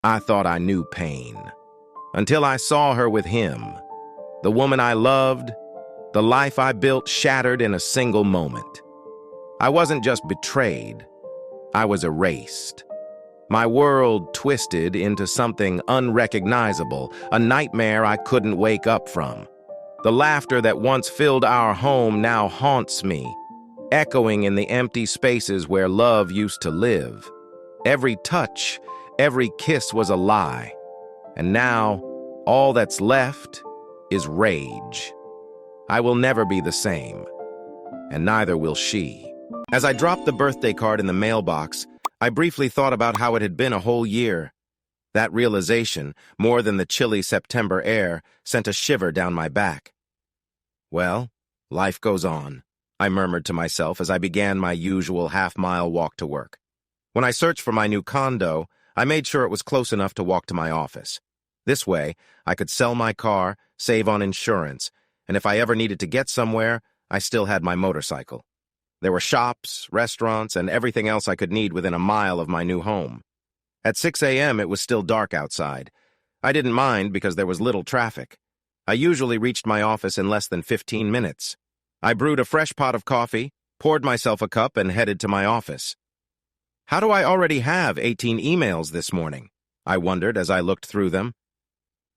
I thought I knew pain, until I saw her with him. The woman I loved, the life I built shattered in a single moment. I wasn't just betrayed, I was erased. My world twisted into something unrecognizable, a nightmare I couldn't wake up from. The laughter that once filled our home now haunts me, echoing in the empty spaces where love used to live. Every touch, every kiss was a lie, and now all that's left is rage. I will never be the same, and neither will she. As I dropped the birthday card in the mailbox, I briefly thought about how it had been a whole year. That realization, more than the chilly September air, sent a shiver down my back. Well, life goes on, I murmured to myself as I began my usual half-mile walk to work. When I searched for my new condo, I made sure it was close enough to walk to my office. This way, I could sell my car, save on insurance, and if I ever needed to get somewhere, I still had my motorcycle. There were shops, restaurants, and everything else I could need within a mile of my new home. At 6 a.m., it was still dark outside. I didn't mind because there was little traffic. I usually reached my office in less than 15 minutes. I brewed a fresh pot of coffee, poured myself a cup, and headed to my office. How do I already have 18 emails this morning? I wondered as I looked through them.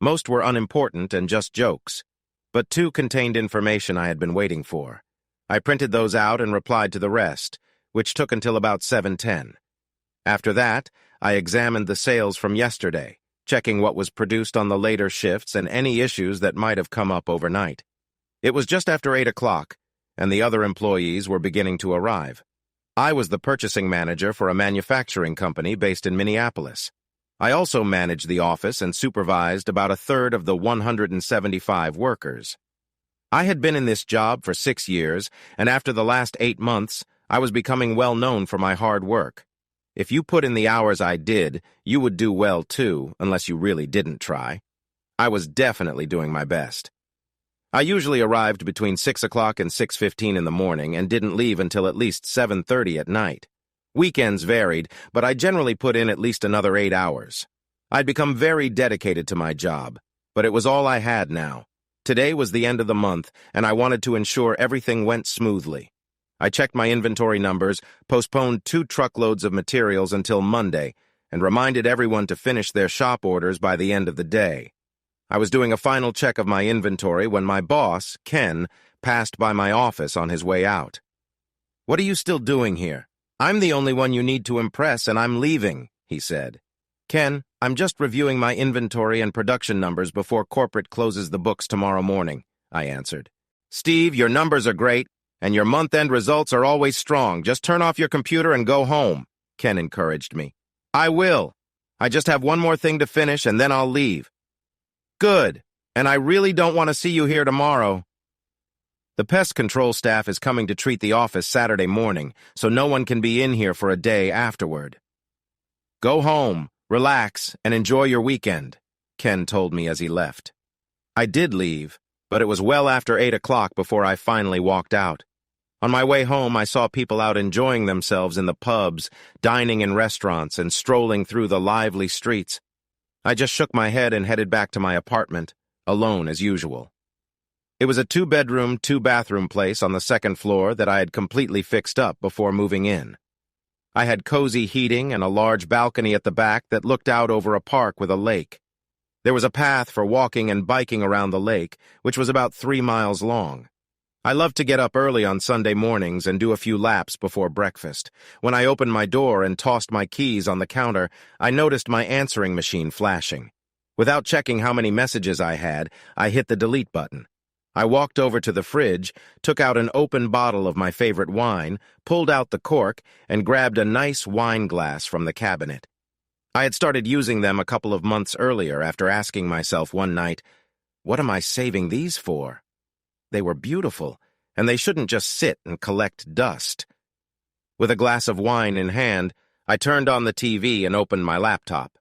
Most were unimportant and just jokes, but 2 contained information I had been waiting for. I printed those out and replied to the rest, which took until about 7:10. After that, I examined the sales from yesterday, checking what was produced on the later shifts and any issues that might have come up overnight. It was just after 8 o'clock, and the other employees were beginning to arrive. I was the purchasing manager for a manufacturing company based in Minneapolis. I also managed the office and supervised about a third of the 175 workers. I had been in this job for 6 years, and after the last 8 months, I was becoming well known for my hard work. If you put in the hours I did, you would do well too, unless you really didn't try. I was definitely doing my best. I usually arrived between 6 o'clock and 6:15 in the morning and didn't leave until at least 7:30 at night. Weekends varied, but I generally put in at least another 8 hours. I'd become very dedicated to my job, but it was all I had now. Today was the end of the month, and I wanted to ensure everything went smoothly. I checked my inventory numbers, postponed 2 truckloads of materials until Monday, and reminded everyone to finish their shop orders by the end of the day. I was doing a final check of my inventory when my boss, Ken, passed by my office on his way out. "What are you still doing here? I'm the only one you need to impress, and I'm leaving," he said. "Ken, I'm just reviewing my inventory and production numbers before corporate closes the books tomorrow morning," I answered. "Steve, your numbers are great, and your month-end results are always strong. Just turn off your computer and go home," Ken encouraged me. "I will. I just have one more thing to finish, and then I'll leave." "Good, and I really don't want to see you here tomorrow." The pest control staff is coming to treat the office Saturday morning, so no one can be in here for a day afterward. "Go home, relax, and enjoy your weekend," Ken told me as he left. I did leave, but it was well after 8 o'clock before I finally walked out. On my way home, I saw people out enjoying themselves in the pubs, dining in restaurants, and strolling through the lively streets. I just shook my head and headed back to my apartment, alone as usual. It was a 2-bedroom, 2-bathroom place on the 2nd floor that I had completely fixed up before moving in. I had cozy heating and a large balcony at the back that looked out over a park with a lake. There was a path for walking and biking around the lake, which was about 3 miles long. I loved to get up early on Sunday mornings and do a few laps before breakfast. When I opened my door and tossed my keys on the counter, I noticed my answering machine flashing. Without checking how many messages I had, I hit the delete button. I walked over to the fridge, took out an open bottle of my favorite wine, pulled out the cork, and grabbed a nice wine glass from the cabinet. I had started using them a couple of months earlier after asking myself one night, "What am I saving these for?" They were beautiful, and they shouldn't just sit and collect dust. With a glass of wine in hand, I turned on the TV and opened my laptop.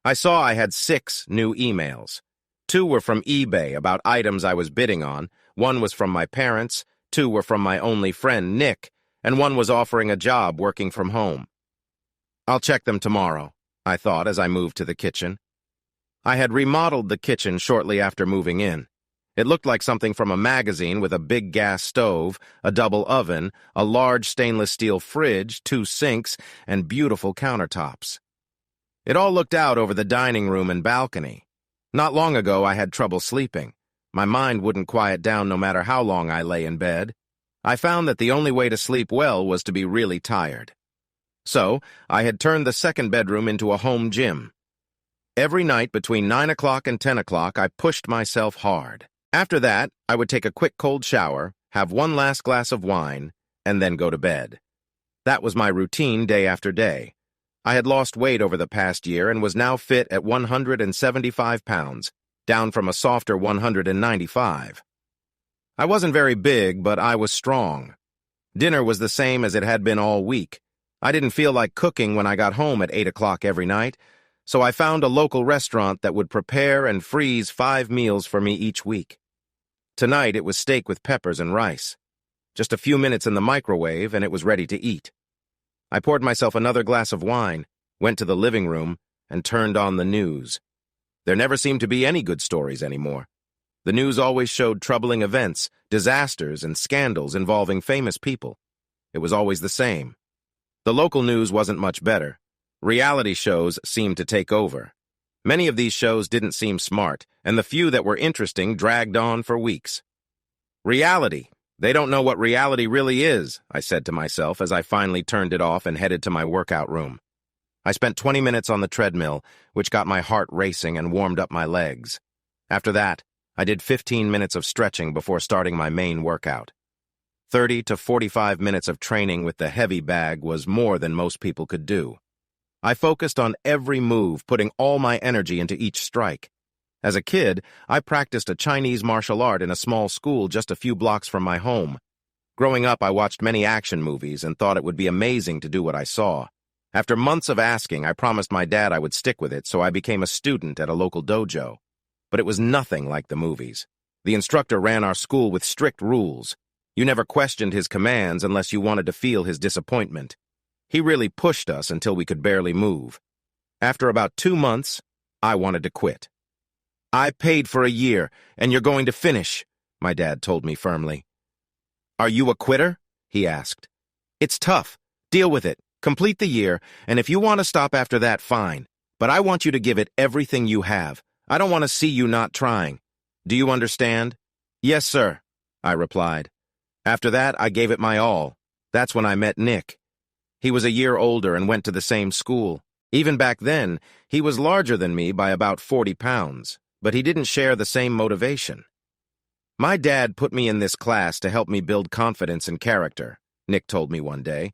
I saw I had 6 new emails. 2 were from eBay about items I was bidding on, 1 was from my parents, 2 were from my only friend, Nick, and 1 was offering a job working from home. "I'll check them tomorrow," I thought as I moved to the kitchen. I had remodeled the kitchen shortly after moving in. It looked like something from a magazine with a big gas stove, a double oven, a large stainless steel fridge, 2 sinks, and beautiful countertops. It all looked out over the dining room and balcony. Not long ago, I had trouble sleeping. My mind wouldn't quiet down no matter how long I lay in bed. I found that the only way to sleep well was to be really tired. So, I had turned the second bedroom into a home gym. Every night between 9 o'clock and 10 o'clock, I pushed myself hard. After that, I would take a quick cold shower, have one last glass of wine, and then go to bed. That was my routine day after day. I had lost weight over the past year and was now fit at 175 pounds, down from a softer 195. I wasn't very big, but I was strong. Dinner was the same as it had been all week. I didn't feel like cooking when I got home at 8 o'clock every night, so I found a local restaurant that would prepare and freeze 5 meals for me each week. Tonight it was steak with peppers and rice. Just a few minutes in the microwave and it was ready to eat. I poured myself another glass of wine, went to the living room, and turned on the news. There never seemed to be any good stories anymore. The news always showed troubling events, disasters, and scandals involving famous people. It was always the same. The local news wasn't much better. Reality shows seemed to take over. Many of these shows didn't seem smart, and the few that were interesting dragged on for weeks. Reality. They don't know what reality really is, I said to myself as I finally turned it off and headed to my workout room. I spent 20 minutes on the treadmill, which got my heart racing and warmed up my legs. After that, I did 15 minutes of stretching before starting my main workout. 30 to 45 minutes of training with the heavy bag was more than most people could do. I focused on every move, putting all my energy into each strike. As a kid, I practiced a Chinese martial art in a small school just a few blocks from my home. Growing up, I watched many action movies and thought it would be amazing to do what I saw. After months of asking, I promised my dad I would stick with it, so I became a student at a local dojo. But it was nothing like the movies. The instructor ran our school with strict rules. You never questioned his commands unless you wanted to feel his disappointment. He really pushed us until we could barely move. After about 2 months, I wanted to quit. I paid for a year, and you're going to finish, my dad told me firmly. Are you a quitter? He asked. It's tough. Deal with it. Complete the year, and if you want to stop after that, fine. But I want you to give it everything you have. I don't want to see you not trying. Do you understand? Yes, sir, I replied. After that, I gave it my all. That's when I met Nick. He was a year older and went to the same school. Even back then, he was larger than me by about 40 pounds, but he didn't share the same motivation. My dad put me in this class to help me build confidence and character, Nick told me one day.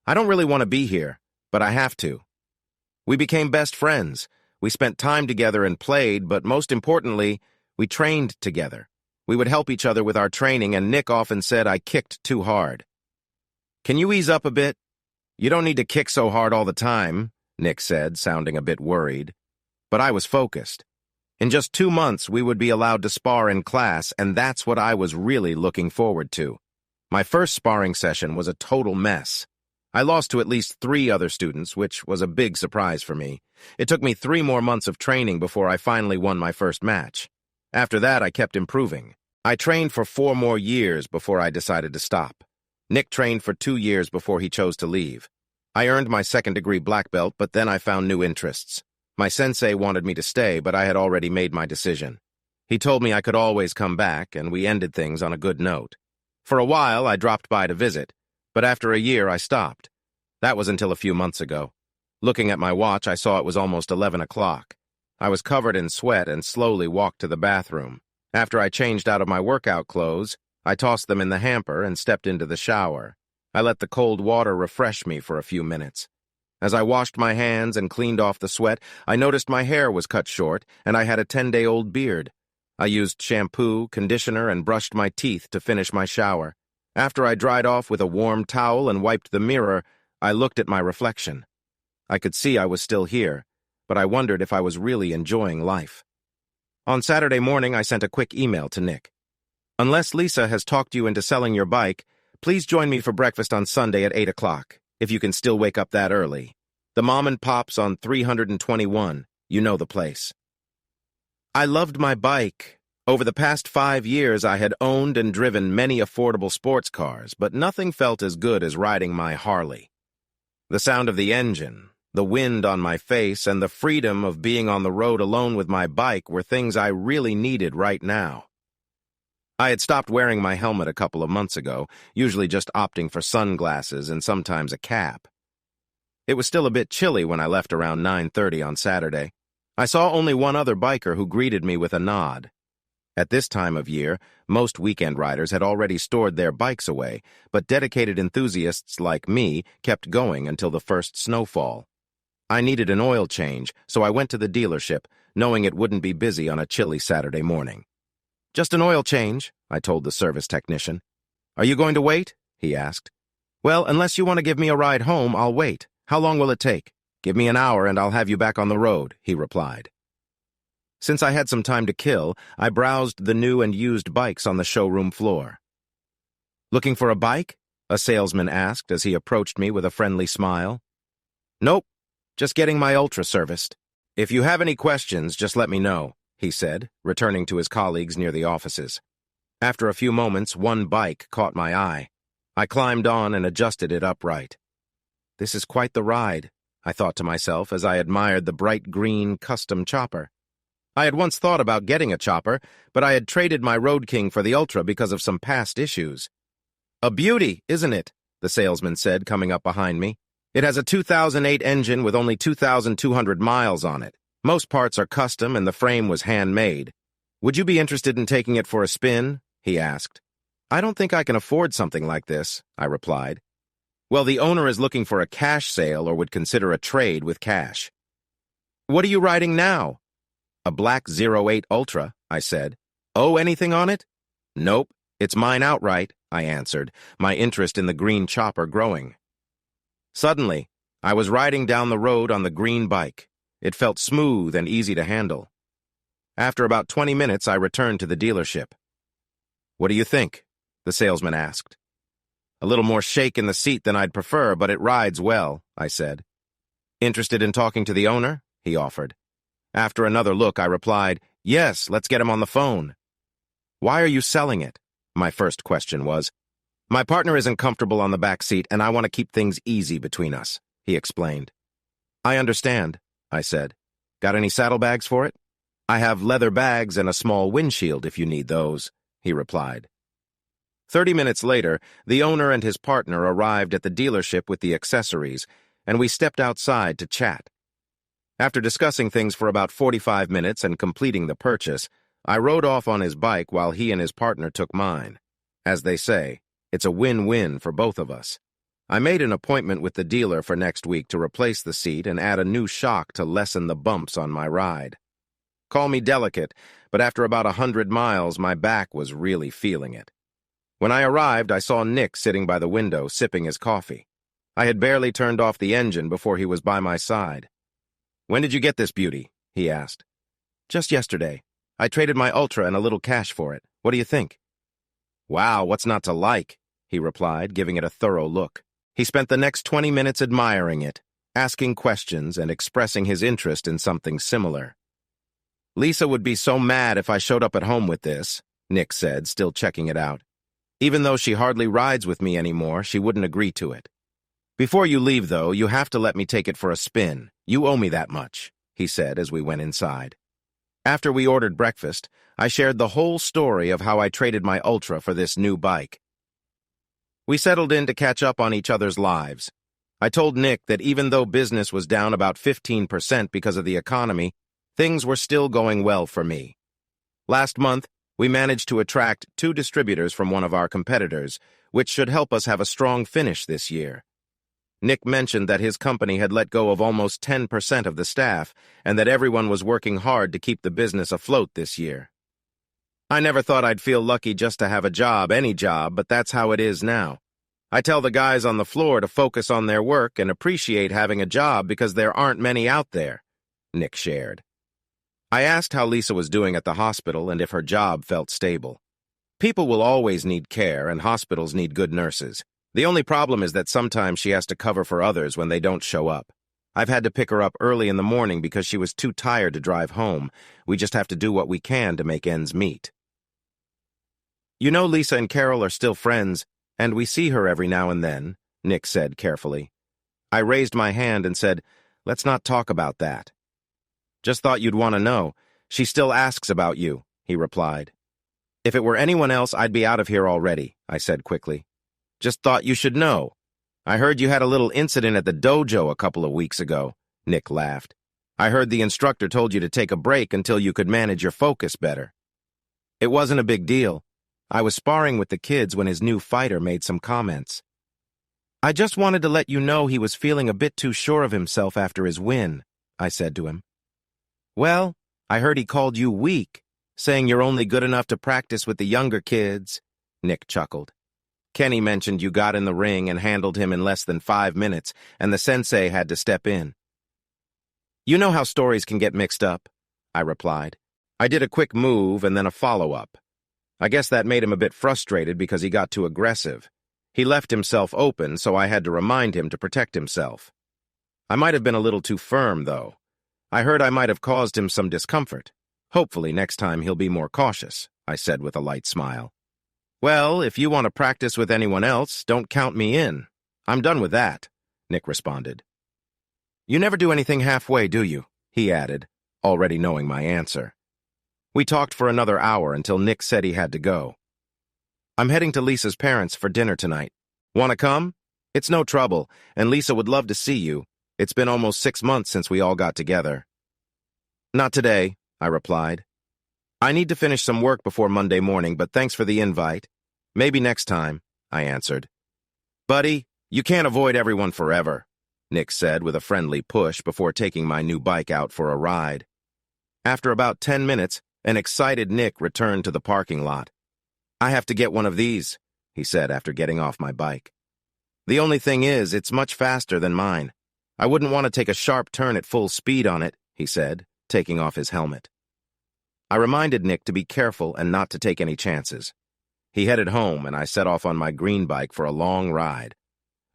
I don't really want to be here, but I have to. We became best friends. We spent time together and played, but most importantly, we trained together. We would help each other with our training, and Nick often said I kicked too hard. Can you ease up a bit? You don't need to kick so hard all the time, Nick said, sounding a bit worried. But I was focused. In just 2 months, we would be allowed to spar in class, and that's what I was really looking forward to. My first sparring session was a total mess. I lost to at least 3 other students, which was a big surprise for me. It took me 3 more months of training before I finally won my first match. After that, I kept improving. I trained for 4 more years before I decided to stop. Nick trained for 2 years before he chose to leave. I earned my second-degree black belt, but then I found new interests. My sensei wanted me to stay, but I had already made my decision. He told me I could always come back, and we ended things on a good note. For a while, I dropped by to visit, but after a year, I stopped. That was until a few months ago. Looking at my watch, I saw it was almost 11 o'clock. I was covered in sweat and slowly walked to the bathroom. After I changed out of my workout clothes, I tossed them in the hamper and stepped into the shower. I let the cold water refresh me for a few minutes. As I washed my hands and cleaned off the sweat, I noticed my hair was cut short and I had a 10-day-old beard. I used shampoo, conditioner, and brushed my teeth to finish my shower. After I dried off with a warm towel and wiped the mirror, I looked at my reflection. I could see I was still here, but I wondered if I was really enjoying life. On Saturday morning, I sent a quick email to Nick. Unless Lisa has talked you into selling your bike, please join me for breakfast on Sunday at 8 o'clock, if you can still wake up that early. The Mom and Pop's on 321. You know the place. I loved my bike. Over the past 5 years, I had owned and driven many affordable sports cars, but nothing felt as good as riding my Harley. The sound of the engine, the wind on my face, and the freedom of being on the road alone with my bike were things I really needed right now. I had stopped wearing my helmet a couple of months ago, usually just opting for sunglasses and sometimes a cap. It was still a bit chilly when I left around 9:30 on Saturday. I saw only one other biker who greeted me with a nod. At this time of year, most weekend riders had already stored their bikes away, but dedicated enthusiasts like me kept going until the first snowfall. I needed an oil change, so I went to the dealership, knowing it wouldn't be busy on a chilly Saturday morning. "Just an oil change," I told the service technician. "Are you going to wait?" he asked. "Well, unless you want to give me a ride home, I'll wait. How long will it take?" "Give me an hour and I'll have you back on the road," he replied. Since I had some time to kill, I browsed the new and used bikes on the showroom floor. "Looking for a bike?" a salesman asked as he approached me with a friendly smile. "Nope, just getting my Ultra serviced. If you have any questions, just let me know," he said, returning to his colleagues near the offices. After a few moments, one bike caught my eye. I climbed on and adjusted it upright. This is quite the ride, I thought to myself as I admired the bright green custom chopper. I had once thought about getting a chopper, but I had traded my Road King for the Ultra because of some past issues. "A beauty, isn't it?" the salesman said, coming up behind me. "It has a 2008 engine with only 2,200 miles on it. Most parts are custom and the frame was handmade. Would you be interested in taking it for a spin?" he asked. "I don't think I can afford something like this," I replied. "Well, the owner is looking for a cash sale or would consider a trade with cash." "What are you riding now?" "A black 08 Ultra," I said. "Owe anything on it?" "Nope, it's mine outright," I answered, my interest in the green chopper growing. Suddenly, I was riding down the road on the green bike. It felt smooth and easy to handle. After about 20 minutes, I returned to the dealership. "What do you think?" the salesman asked. "A little more shake in the seat than I'd prefer, but it rides well," I said. "Interested in talking to the owner?" he offered. After another look, I replied, "Yes, let's get him on the phone." "Why are you selling it?" my first question was. "My partner isn't comfortable on the back seat, and I want to keep things easy between us," he explained. "I understand," I said. "Got any saddlebags for it?" "I have leather bags and a small windshield if you need those," he replied. 30 minutes later, the owner and his partner arrived at the dealership with the accessories, and we stepped outside to chat. After discussing things for about 45 minutes and completing the purchase, I rode off on his bike while he and his partner took mine. As they say, it's a win-win for both of us. I made an appointment with the dealer for next week to replace the seat and add a new shock to lessen the bumps on my ride. Call me delicate, but after about 100 miles, my back was really feeling it. When I arrived, I saw Nick sitting by the window, sipping his coffee. I had barely turned off the engine before he was by my side. "When did you get this beauty?" he asked. "Just yesterday. I traded my Ultra and a little cash for it. What do you think?" "Wow, what's not to like?" he replied, giving it a thorough look. He spent the next 20 minutes admiring it, asking questions and expressing his interest in something similar. "Lisa would be so mad if I showed up at home with this," Nick said, still checking it out. "Even though she hardly rides with me anymore, she wouldn't agree to it. Before you leave, though, you have to let me take it for a spin. You owe me that much," he said as we went inside. After we ordered breakfast, I shared the whole story of how I traded my Ultra for this new bike. We settled in to catch up on each other's lives. I told Nick that even though business was down about 15% because of the economy, things were still going well for me. Last month, we managed to attract 2 distributors from one of our competitors, which should help us have a strong finish this year. Nick mentioned that his company had let go of almost 10% of the staff and that everyone was working hard to keep the business afloat this year. I never thought I'd feel lucky just to have a job, any job, but that's how it is now. I tell the guys on the floor to focus on their work and appreciate having a job because there aren't many out there," Nick shared. I asked how Lisa was doing at the hospital and if her job felt stable. "People will always need care, and hospitals need good nurses. The only problem is that sometimes she has to cover for others when they don't show up. I've had to pick her up early in the morning because she was too tired to drive home. We just have to do what we can to make ends meet. You know Lisa and Carol are still friends, and we see her every now and then, Nick said carefully. I raised my hand and said, let's not talk about that. Just thought you'd want to know. She still asks about you, he replied. If it were anyone else, I'd be out of here already, I said quickly. Just thought you should know. I heard you had a little incident at the dojo a couple of weeks ago, Nick laughed. I heard the instructor told you to take a break until you could manage your focus better. It wasn't a big deal. I was sparring with the kids when his new fighter made some comments. I just wanted to let you know he was feeling a bit too sure of himself after his win, I said to him. Well, I heard he called you weak, saying you're only good enough to practice with the younger kids, Nick chuckled. Kenny mentioned you got in the ring and handled him in less than 5 minutes, and the sensei had to step in. You know how stories can get mixed up, I replied. I did a quick move and then a follow-up. I guess that made him a bit frustrated because he got too aggressive. He left himself open, so I had to remind him to protect himself. I might have been a little too firm, though. I heard I might have caused him some discomfort. Hopefully next time he'll be more cautious, I said with a light smile. Well, if you want to practice with anyone else, don't count me in. I'm done with that, Nick responded. You never do anything halfway, do you? He added, already knowing my answer. We talked for another hour until Nick said he had to go. I'm heading to Lisa's parents for dinner tonight. Want to come? It's no trouble, and Lisa would love to see you. It's been almost 6 months since we all got together. Not today, I replied. I need to finish some work before Monday morning, but thanks for the invite. Maybe next time, I answered. Buddy, you can't avoid everyone forever, Nick said with a friendly push before taking my new bike out for a ride. After about 10 minutes, an excited Nick returned to the parking lot. I have to get one of these, he said after getting off my bike. The only thing is, it's much faster than mine. I wouldn't want to take a sharp turn at full speed on it, he said, taking off his helmet. I reminded Nick to be careful and not to take any chances. He headed home, and I set off on my green bike for a long ride.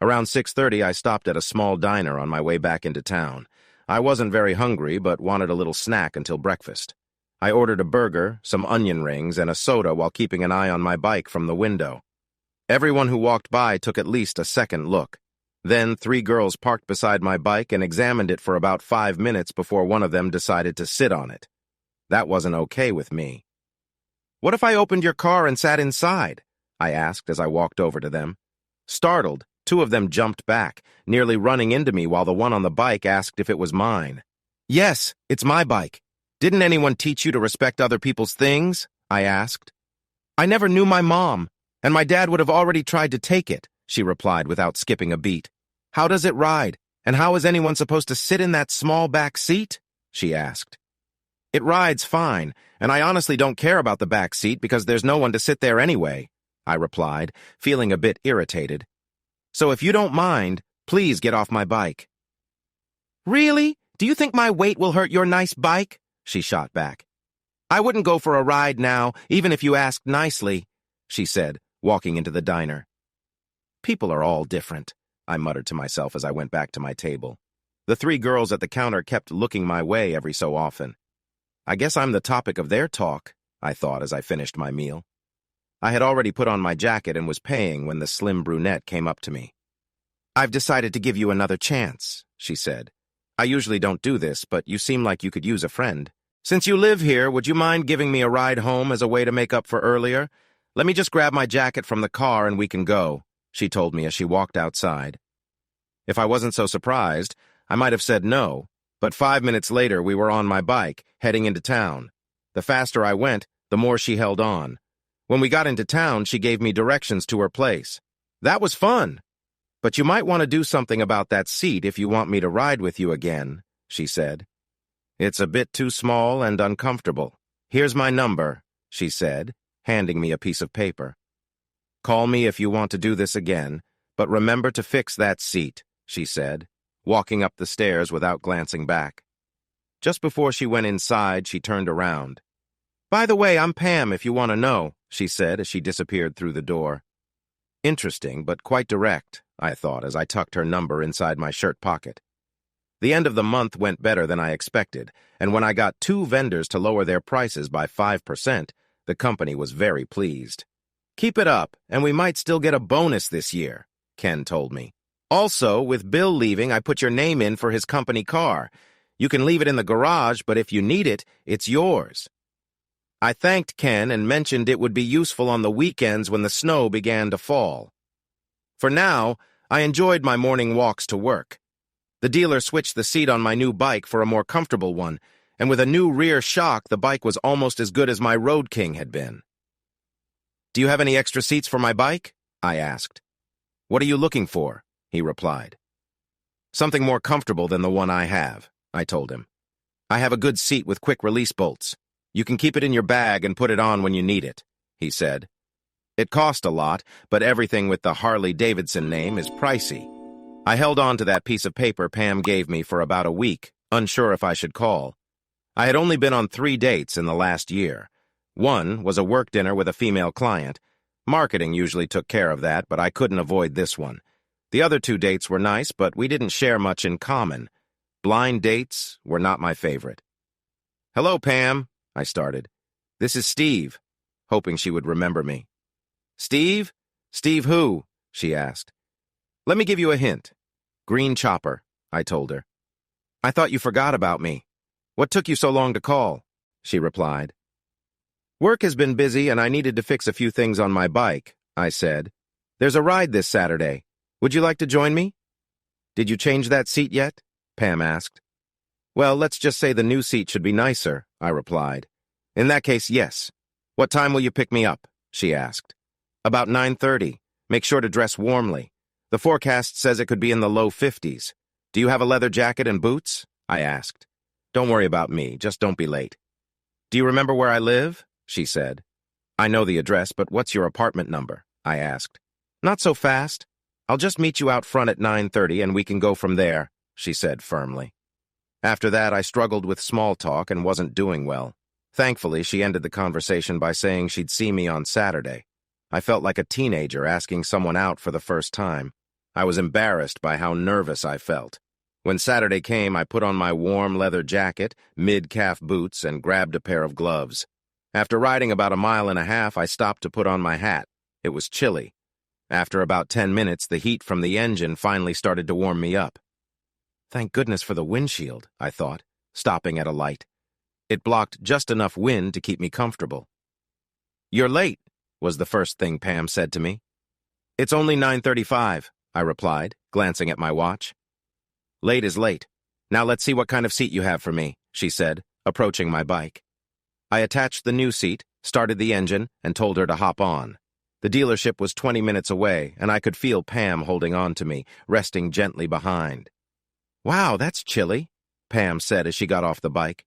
Around 6:30, I stopped at a small diner on my way back into town. I wasn't very hungry, but wanted a little snack until breakfast. I ordered a burger, some onion rings, and a soda while keeping an eye on my bike from the window. Everyone who walked by took at least a second look. Then 3 girls parked beside my bike and examined it for about 5 minutes before one of them decided to sit on it. That wasn't okay with me. What if I opened your car and sat inside? I asked as I walked over to them. Startled, 2 of them jumped back, nearly running into me while the one on the bike asked if it was mine. Yes, it's my bike. Didn't anyone teach you to respect other people's things? I asked. I never knew my mom, and my dad would have already tried to take it, she replied without skipping a beat. How does it ride, and how is anyone supposed to sit in that small back seat? She asked. It rides fine, and I honestly don't care about the back seat because there's no one to sit there anyway, I replied, feeling a bit irritated. So if you don't mind, please get off my bike. Really? Do you think my weight will hurt your nice bike? She shot back. I wouldn't go for a ride now, even if you asked nicely, she said, walking into the diner. People are all different, I muttered to myself as I went back to my table. The 3 girls at the counter kept looking my way every so often. I guess I'm the topic of their talk, I thought as I finished my meal. I had already put on my jacket and was paying when the slim brunette came up to me. I've decided to give you another chance, she said. I usually don't do this, but you seem like you could use a friend. Since you live here, would you mind giving me a ride home as a way to make up for earlier? Let me just grab my jacket from the car and we can go, she told me as she walked outside. If I wasn't so surprised, I might have said no, but 5 minutes later we were on my bike, heading into town. The faster I went, the more she held on. When we got into town, she gave me directions to her place. That was fun. But you might want to do something about that seat if you want me to ride with you again, she said. It's a bit too small and uncomfortable. Here's my number, she said, handing me a piece of paper. Call me if you want to do this again, but remember to fix that seat, she said, walking up the stairs without glancing back. Just before she went inside, she turned around. By the way, I'm Pam, if you want to know, she said as she disappeared through the door. Interesting, but quite direct, I thought as I tucked her number inside my shirt pocket. The end of the month went better than I expected, and when I got 2 vendors to lower their prices by 5%, the company was very pleased. "Keep it up, and we might still get a bonus this year," Ken told me. "Also, with Bill leaving, I put your name in for his company car. You can leave it in the garage, but if you need it, it's yours." I thanked Ken and mentioned it would be useful on the weekends when the snow began to fall. For now, I enjoyed my morning walks to work. The dealer switched the seat on my new bike for a more comfortable one, and with a new rear shock, the bike was almost as good as my Road King had been. "Do you have any extra seats for my bike?" I asked. "What are you looking for?" he replied. "Something more comfortable than the one I have," I told him. "I have a good seat with quick release bolts. You can keep it in your bag and put it on when you need it," he said. It cost a lot, but everything with the Harley-Davidson name is pricey. I held on to that piece of paper Pam gave me for about a week, unsure if I should call. I had only been on 3 dates in the last year. One was a work dinner with a female client. Marketing usually took care of that, but I couldn't avoid this one. The other 2 dates were nice, but we didn't share much in common. Blind dates were not my favorite. "Hello, Pam," I started. "This is Steve," hoping she would remember me. "Steve? Steve who?" she asked. "Let me give you a hint. Green Chopper," I told her. "I thought you forgot about me. What took you so long to call?" she replied. "Work has been busy and I needed to fix a few things on my bike," I said. "There's a ride this Saturday. Would you like to join me?" "Did you change that seat yet?" Pam asked. "Well, let's just say the new seat should be nicer," I replied. "In that case, yes. What time will you pick me up?" she asked. "About 9:30. Make sure to dress warmly. The forecast says it could be in the low 50s. Do you have a leather jacket and boots?" I asked. "Don't worry about me, just don't be late." "Do you remember where I live?" she said. "I know the address, but what's your apartment number?" I asked. "Not so fast. I'll just meet you out front at 9:30 and we can go from there," she said firmly. After that, I struggled with small talk and wasn't doing well. Thankfully, she ended the conversation by saying she'd see me on Saturday. I felt like a teenager asking someone out for the first time. I was embarrassed by how nervous I felt. When Saturday came, I put on my warm leather jacket, mid-calf boots, and grabbed a pair of gloves. After riding about 1.5 miles, I stopped to put on my hat. It was chilly. After about 10 minutes, the heat from the engine finally started to warm me up. Thank goodness for the windshield, I thought, stopping at a light. It blocked just enough wind to keep me comfortable. "You're late," was the first thing Pam said to me. "It's only 9:35, I replied, glancing at my watch. "Late is late. Now let's see what kind of seat you have for me," she said, approaching my bike. I attached the new seat, started the engine, and told her to hop on. The dealership was 20 minutes away, and I could feel Pam holding on to me, resting gently behind. "Wow, that's chilly," Pam said as she got off the bike.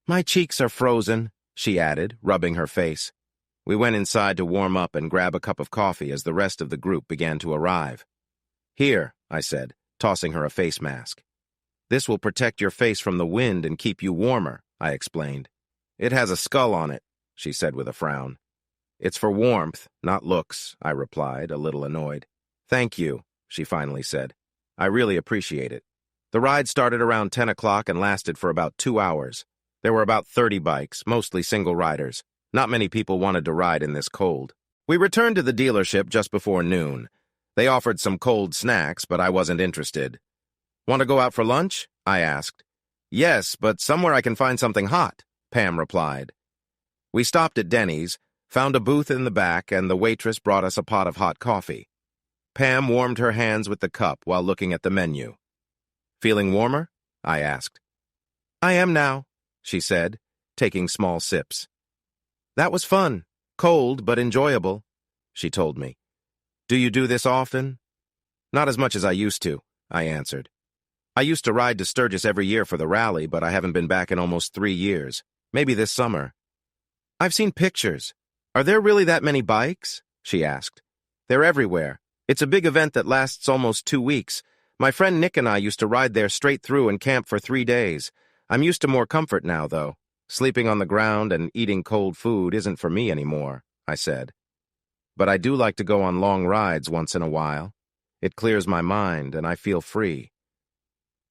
"My cheeks are frozen," she added, rubbing her face. We went inside to warm up and grab a cup of coffee as the rest of the group began to arrive. "Here," I said, tossing her a face mask. "This will protect your face from the wind and keep you warmer," I explained. "It has a skull on it," she said with a frown. "It's for warmth, not looks," I replied, a little annoyed. "Thank you," she finally said. "I really appreciate it." The ride started around 10 o'clock and lasted for about 2 hours. There were about 30 bikes, mostly single riders. Not many people wanted to ride in this cold. We returned to the dealership just before noon. They offered some cold snacks, but I wasn't interested. "Want to go out for lunch?" I asked. "Yes, but somewhere I can find something hot," Pam replied. We stopped at Denny's, found a booth in the back, and the waitress brought us a pot of hot coffee. Pam warmed her hands with the cup while looking at the menu. "Feeling warmer?" I asked. "I am now," she said, taking small sips. "That was fun. Cold, but enjoyable," she told me. "Do you do this often?" "Not as much as I used to," I answered. "I used to ride to Sturgis every year for the rally, but I haven't been back in almost 3 years. Maybe this summer." "I've seen pictures. Are there really that many bikes?" she asked. "They're everywhere. It's a big event that lasts almost 2 weeks. My friend Nick and I used to ride there straight through and camp for 3 days. I'm used to more comfort now, though. Sleeping on the ground and eating cold food isn't for me anymore," I said. "But I do like to go on long rides once in a while. It clears my mind and I feel free."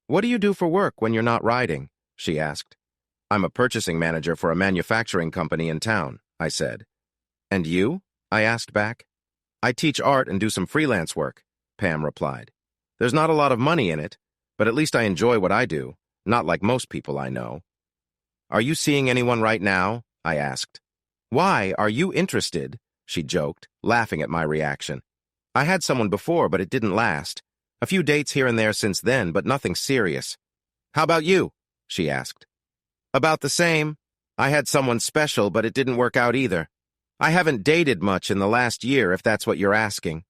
"What do you do for work when you're not riding?" she asked. "I'm a purchasing manager for a manufacturing company in town," I said. "And you?" I asked back. "I teach art and do some freelance work," Pam replied. "There's not a lot of money in it, but at least I enjoy what I do, not like most people I know." "Are you seeing anyone right now?" I asked. "Why, are you interested?" she joked, laughing at my reaction. "I had someone before, but it didn't last. A few dates here and there since then, but nothing serious." "How about you?" she asked. "About the same. I had someone special, but it didn't work out either. I haven't dated much in the last year, if that's what you're asking."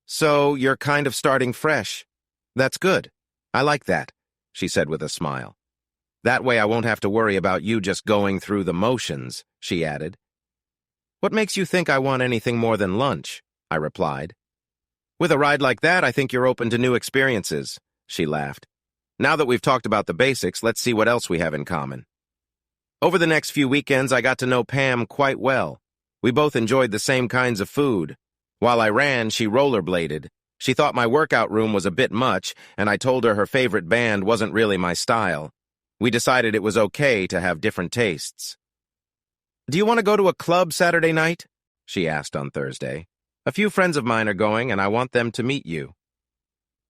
"So you're kind of starting fresh. That's good. I like that," she said with a smile. "That way I won't have to worry about you just going through the motions," she added. "What makes you think I want anything more than lunch?" I replied. "With a ride like that, I think you're open to new experiences," she laughed. "Now that we've talked about the basics, let's see what else we have in common." Over the next few weekends, I got to know Pam quite well. We both enjoyed the same kinds of food. While I ran, she rollerbladed. She thought my workout room was a bit much, and I told her favorite band wasn't really my style. We decided it was okay to have different tastes. "Do you want to go to a club Saturday night?" she asked on Thursday. "A few friends of mine are going, and I want them to meet you."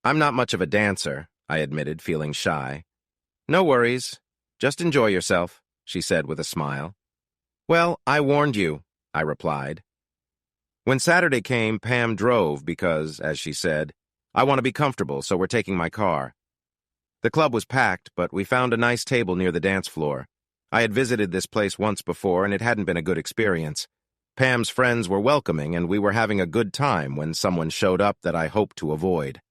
"I'm not much of a dancer," I admitted, feeling shy. "No worries. Just enjoy yourself," she said with a smile. "Well, I warned you," I replied. When Saturday came, Pam drove because, as she said, "I want to be comfortable, so we're taking my car." The club was packed, but we found a nice table near the dance floor. I had visited this place once before, and it hadn't been a good experience. Pam's friends were welcoming, and we were having a good time when someone showed up that I hoped to avoid.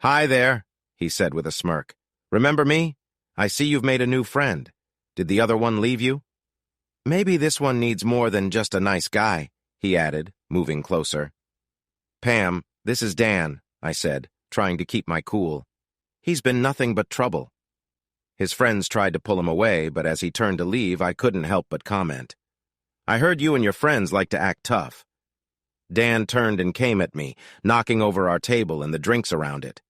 "Hi there," he said with a smirk. "Remember me? I see you've made a new friend. Did the other one leave you?" "Maybe this one needs more than just a nice guy," he added, moving closer. "Pam, this is Dan," I said, trying to keep my cool. "He's been nothing but trouble." His friends tried to pull him away, but as he turned to leave, I couldn't help but comment. "I heard you and your friends like to act tough." Dan turned and came at me, knocking over our table and the drinks around it.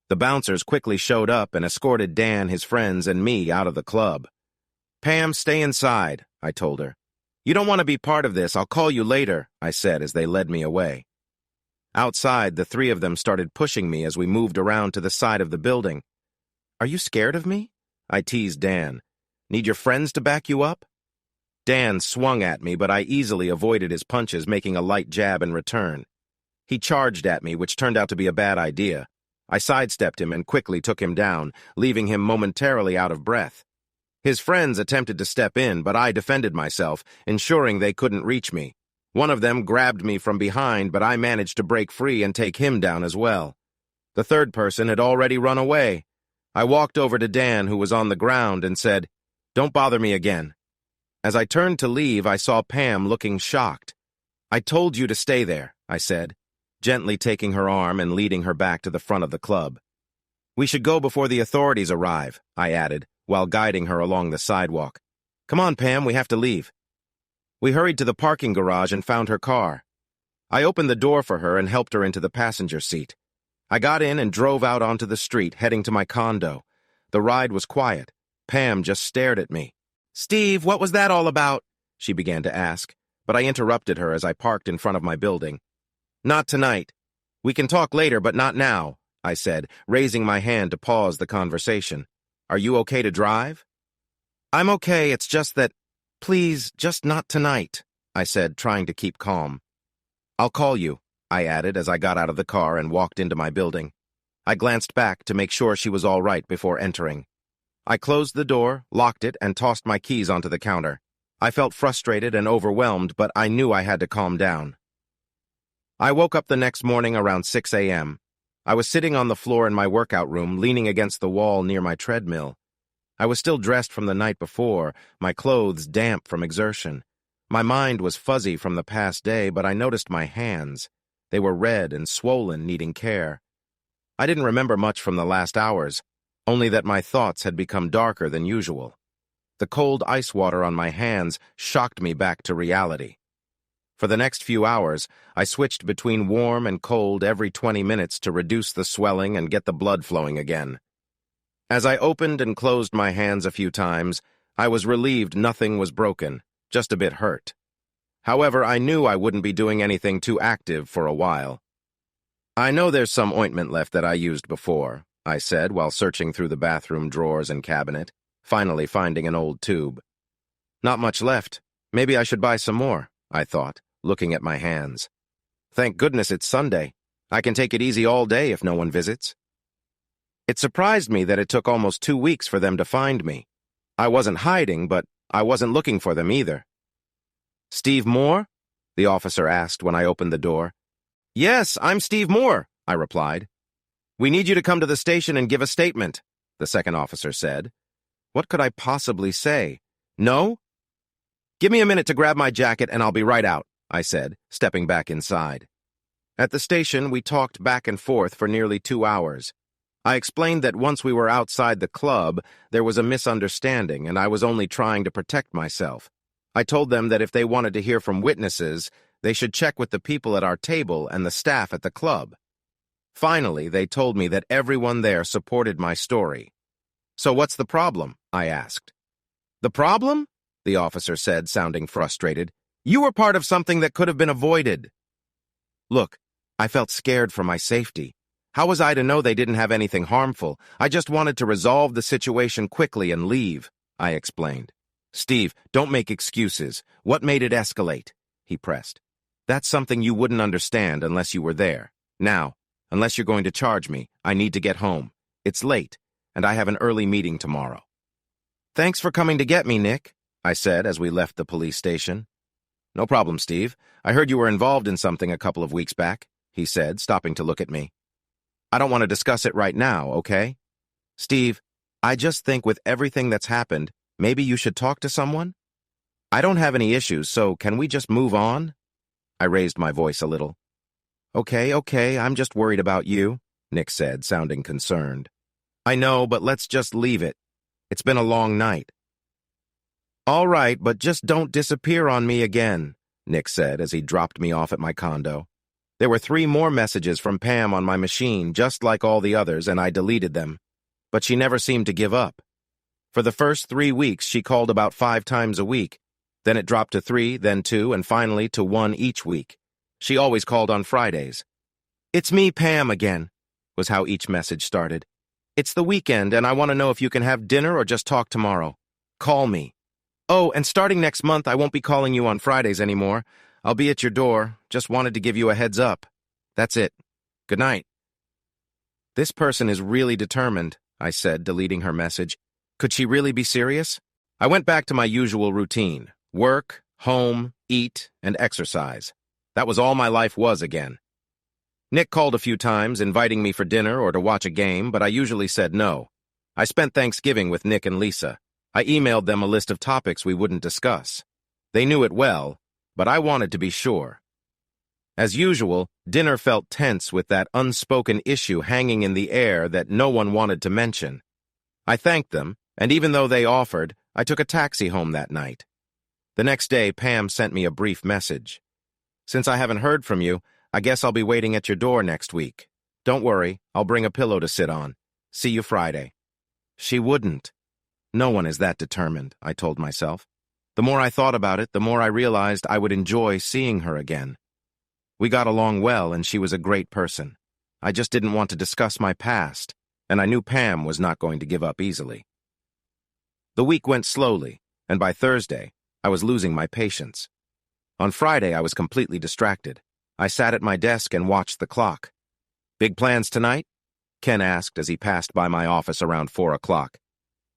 The bouncers quickly showed up and escorted Dan, his friends, and me out of the club. "Pam, stay inside," I told her. "You don't want to be part of this. I'll call you later," I said as they led me away. Outside, the three of them started pushing me as we moved around to the side of the building. "Are you scared of me?" I teased Dan. "Need your friends to back you up?" Dan swung at me, but I easily avoided his punches, making a light jab in return. He charged at me, which turned out to be a bad idea. I sidestepped him and quickly took him down, leaving him momentarily out of breath. His friends attempted to step in, but I defended myself, ensuring they couldn't reach me. One of them grabbed me from behind, but I managed to break free and take him down as well. The third person had already run away. I walked over to Dan, who was on the ground, and said, "Don't bother me again." As I turned to leave, I saw Pam looking shocked. "I told you to stay there," I said, gently taking her arm and leading her back to the front of the club. "We should go before the authorities arrive," I added, while guiding her along the sidewalk. "Come on, Pam, we have to leave." We hurried to the parking garage and found her car. I opened the door for her and helped her into the passenger seat. I got in and drove out onto the street, heading to my condo. The ride was quiet. Pam just stared at me. "Steve, what was that all about?" she began to ask, but I interrupted her as I parked in front of my building. "Not tonight. We can talk later, but not now," I said, raising my hand to pause the conversation. "Are you okay to drive?" "I'm okay, it's just that, please, just not tonight," I said, trying to keep calm. "I'll call you," I added as I got out of the car and walked into my building. I glanced back to make sure she was all right before entering. I closed the door, locked it, and tossed my keys onto the counter. I felt frustrated and overwhelmed, but I knew I had to calm down. I woke up the next morning around 6 a.m. I was sitting on the floor in my workout room, leaning against the wall near my treadmill. I was still dressed from the night before, my clothes damp from exertion. My mind was fuzzy from the past day, but I noticed my hands. They were red and swollen, needing care. I didn't remember much from the last hours, only that my thoughts had become darker than usual. The cold ice water on my hands shocked me back to reality. For the next few hours, I switched between warm and cold every 20 minutes to reduce the swelling and get the blood flowing again. As I opened and closed my hands a few times, I was relieved nothing was broken, just a bit hurt. However, I knew I wouldn't be doing anything too active for a while. "I know there's some ointment left that I used before," I said while searching through the bathroom drawers and cabinet, finally finding an old tube. "Not much left. Maybe I should buy some more," I thought, looking at my hands. "Thank goodness it's Sunday. I can take it easy all day if no one visits." It surprised me that it took almost 2 weeks for them to find me. I wasn't hiding, but I wasn't looking for them either. "Steve Moore?" the officer asked when I opened the door. "Yes, I'm Steve Moore," I replied. "We need you to come to the station and give a statement," the second officer said. What could I possibly say? No? "Give me a minute to grab my jacket and I'll be right out," I said, stepping back inside. At the station, we talked back and forth for nearly 2 hours. I explained that once we were outside the club, there was a misunderstanding and I was only trying to protect myself. I told them that if they wanted to hear from witnesses, they should check with the people at our table and the staff at the club. Finally, they told me that everyone there supported my story. "So what's the problem?" I asked. "The problem?" the officer said, sounding frustrated. "You were part of something that could have been avoided." Look, I felt scared for my safety. How was I to know they didn't have anything harmful? I just wanted to resolve the situation quickly and leave, I explained. "Steve, don't make excuses. What made it escalate?" he pressed. "That's something you wouldn't understand unless you were there. Now, unless you're going to charge me, I need to get home. It's late, and I have an early meeting tomorrow." "Thanks for coming to get me, Nick," I said as we left the police station. "No problem, Steve. I heard you were involved in something a couple of weeks back," he said, stopping to look at me. "I don't want to discuss it right now, okay? Steve, I just think with everything that's happened, maybe you should talk to someone? I don't have any issues, so can we just move on?" I raised my voice a little. Okay, I'm just worried about you," Nick said, sounding concerned. "I know, but let's just leave it. It's been a long night." "All right, but just don't disappear on me again," Nick said as he dropped me off at my condo. There were 3 more messages from Pam on my machine, just like all the others, and I deleted them. But she never seemed to give up. For the first 3 weeks, she called about 5 times a week. Then it dropped to 3, then 2, and finally to 1 each week. She always called on Fridays. "It's me, Pam, again," was how each message started. "It's the weekend, and I want to know if you can have dinner or just talk tomorrow. Call me. Oh, and starting next month, I won't be calling you on Fridays anymore. I'll be at your door. Just wanted to give you a heads up. That's it. Good night." "This person is really determined," I said, deleting her message. Could she really be serious? I went back to my usual routine. Work, home, eat, and exercise. That was all my life was again. Nick called a few times, inviting me for dinner or to watch a game, but I usually said no. I spent Thanksgiving with Nick and Lisa. I emailed them a list of topics we wouldn't discuss. They knew it well, but I wanted to be sure. As usual, dinner felt tense with that unspoken issue hanging in the air that no one wanted to mention. I thanked them, and even though they offered, I took a taxi home that night. The next day, Pam sent me a brief message. "Since I haven't heard from you, I guess I'll be waiting at your door next week. Don't worry, I'll bring a pillow to sit on. See you Friday." She wouldn't. No one is that determined, I told myself. The more I thought about it, the more I realized I would enjoy seeing her again. We got along well, and she was a great person. I just didn't want to discuss my past, and I knew Pam was not going to give up easily. The week went slowly, and by Thursday, I was losing my patience. On Friday, I was completely distracted. I sat at my desk and watched the clock. "Big plans tonight?" Ken asked as he passed by my office around 4 o'clock.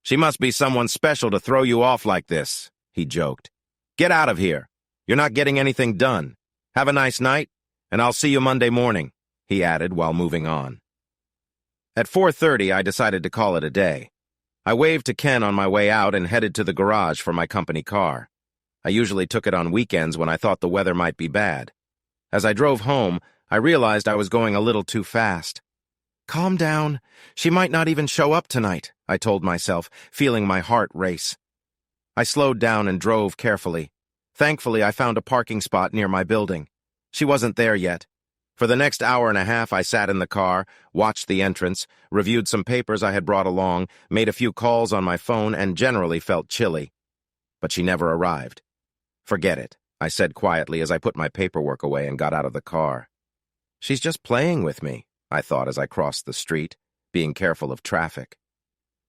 "She must be someone special to throw you off like this," he joked. "Get out of here. You're not getting anything done. Have a nice night, and I'll see you Monday morning," he added while moving on. At 4:30, I decided to call it a day. I waved to Ken on my way out and headed to the garage for my company car. I usually took it on weekends when I thought the weather might be bad. As I drove home, I realized I was going a little too fast. "Calm down. She might not even show up tonight," I told myself, feeling my heart race. I slowed down and drove carefully. Thankfully, I found a parking spot near my building. She wasn't there yet. For the next hour and a half, I sat in the car, watched the entrance, reviewed some papers I had brought along, made a few calls on my phone, and generally felt chilly. But she never arrived. Forget it, I said quietly as I put my paperwork away and got out of the car. She's just playing with me, I thought as I crossed the street, being careful of traffic.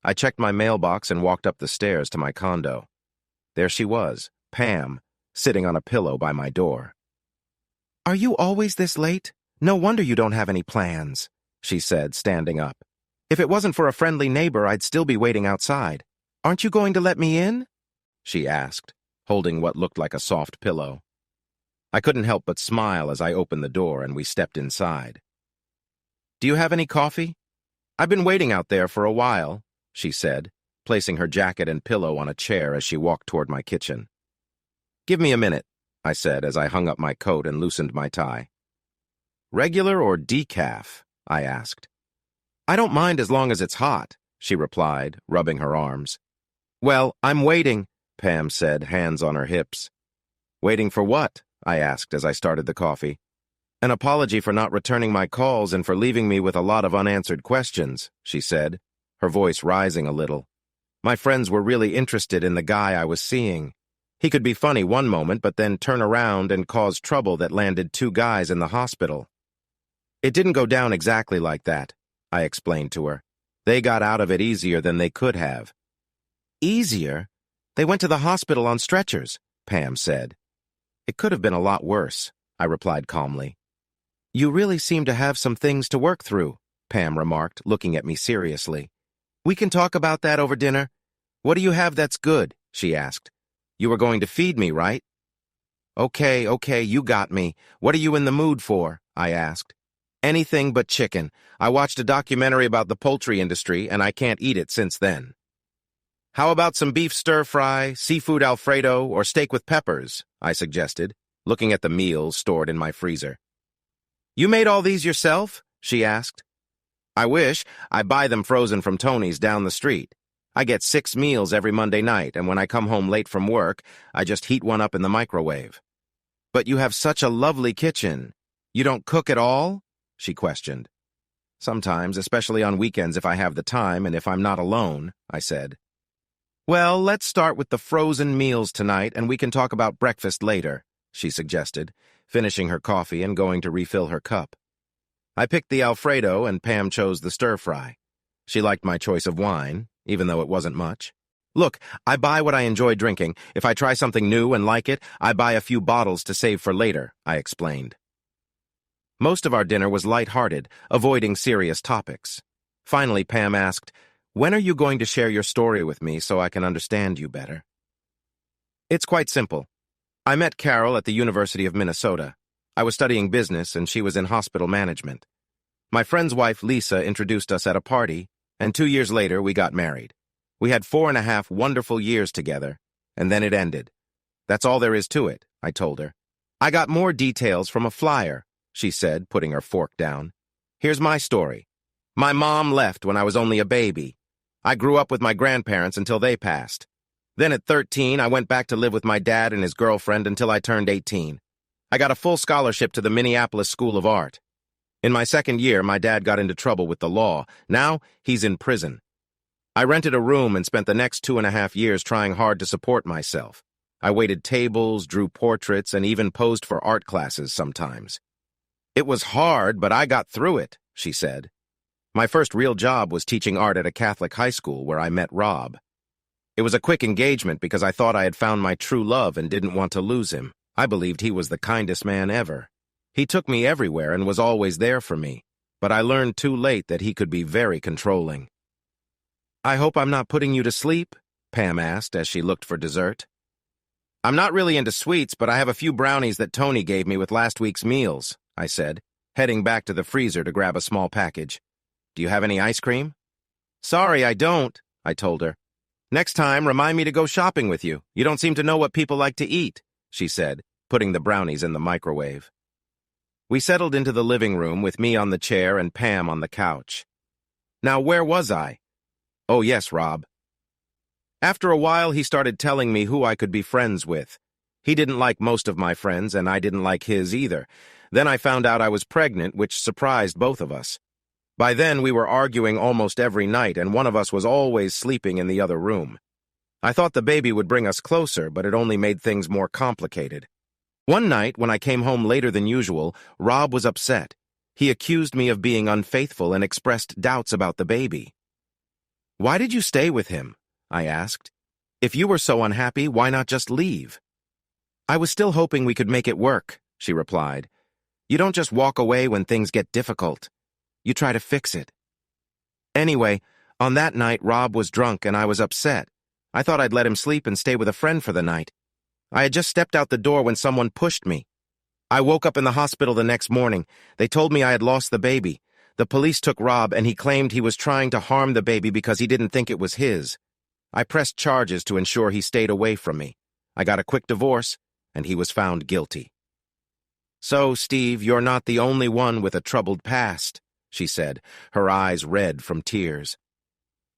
I checked my mailbox and walked up the stairs to my condo. There she was, Pam, sitting on a pillow by my door. "Are you always this late? No wonder you don't have any plans," she said, standing up. "If it wasn't for a friendly neighbor, I'd still be waiting outside. Aren't you going to let me in?" she asked, holding what looked like a soft pillow. I couldn't help but smile as I opened the door and we stepped inside. "Do you have any coffee? I've been waiting out there for a while," she said, placing her jacket and pillow on a chair as she walked toward my kitchen. "Give me a minute," I said as I hung up my coat and loosened my tie. "Regular or decaf?" I asked. "I don't mind as long as it's hot," she replied, rubbing her arms. "Well, I'm waiting," Pam said, hands on her hips. "Waiting for what?" I asked as I started the coffee. "An apology for not returning my calls and for leaving me with a lot of unanswered questions," she said, her voice rising a little. "My friends were really interested in the guy I was seeing. He could be funny one moment, but then turn around and cause trouble that landed 2 guys in the hospital." "It didn't go down exactly like that," I explained to her. "They got out of it easier than they could have." "Easier? They went to the hospital on stretchers," Pam said. "It could have been a lot worse," I replied calmly. "You really seem to have some things to work through," Pam remarked, looking at me seriously. "We can talk about that over dinner. What do you have that's good?" she asked. "You were going to feed me, right?" Okay, you got me. What are you in the mood for?" I asked. "Anything but chicken. I watched a documentary about the poultry industry, and I can't eat it since then." "How about some beef stir-fry, seafood Alfredo, or steak with peppers?" I suggested, looking at the meals stored in my freezer. "You made all these yourself?" she asked. "I wish. I buy them frozen from Tony's down the street. I get 6 meals every Monday night, and when I come home late from work, I just heat one up in the microwave." "But you have such a lovely kitchen. You don't cook at all?" she questioned. "Sometimes, especially on weekends if I have the time and if I'm not alone," I said. "Well, let's start with the frozen meals tonight, and we can talk about breakfast later," she suggested, finishing her coffee and going to refill her cup. I picked the Alfredo, and Pam chose the stir-fry. She liked my choice of wine, even though it wasn't much. "Look, I buy what I enjoy drinking. If I try something new and like it, I buy a few bottles to save for later," I explained. Most of our dinner was light-hearted, avoiding serious topics. Finally, Pam asked, "When are you going to share your story with me so I can understand you better?" "It's quite simple. I met Carol at the University of Minnesota. I was studying business and she was in hospital management. My friend's wife, Lisa, introduced us at a party, and 2 years later we got married. We had 4.5 wonderful years together, and then it ended. That's all there is to it," I told her. "I got more details from a flyer," she said, putting her fork down. "Here's my story. My mom left when I was only a baby. I grew up with my grandparents until they passed. Then at 13, I went back to live with my dad and his girlfriend until I turned 18. I got a full scholarship to the Minneapolis School of Art. In my second year, my dad got into trouble with the law. Now, he's in prison. I rented a room and spent the next 2.5 years trying hard to support myself. I waited tables, drew portraits, and even posed for art classes sometimes. It was hard, but I got through it," she said. "My first real job was teaching art at a Catholic high school where I met Rob. It was a quick engagement because I thought I had found my true love and didn't want to lose him. I believed he was the kindest man ever. He took me everywhere and was always there for me, but I learned too late that he could be very controlling." "I hope I'm not putting you to sleep?" Pam asked as she looked for dessert. "I'm not really into sweets, but I have a few brownies that Tony gave me with last week's meals," I said, heading back to the freezer to grab a small package. "Do you have any ice cream?" "Sorry, I don't," I told her. "Next time, remind me to go shopping with you. You don't seem to know what people like to eat," she said, putting the brownies in the microwave. We settled into the living room with me on the chair and Pam on the couch. Now, where was I? Oh, yes, Rob. After a while, he started telling me who I could be friends with. He didn't like most of my friends, and I didn't like his either. Then I found out I was pregnant, which surprised both of us. By then, we were arguing almost every night, and one of us was always sleeping in the other room. I thought the baby would bring us closer, but it only made things more complicated. One night, when I came home later than usual, Rob was upset. He accused me of being unfaithful and expressed doubts about the baby. "Why did you stay with him?" I asked. "If you were so unhappy, why not just leave?" "I was still hoping we could make it work," she replied. "You don't just walk away when things get difficult. You try to fix it." Anyway, on that night, Rob was drunk and I was upset. I thought I'd let him sleep and stay with a friend for the night. I had just stepped out the door when someone pushed me. I woke up in the hospital the next morning. They told me I had lost the baby. The police took Rob, and he claimed he was trying to harm the baby because he didn't think it was his. I pressed charges to ensure he stayed away from me. I got a quick divorce, and he was found guilty. "So, Steve, you're not the only one with a troubled past," she said, her eyes red from tears.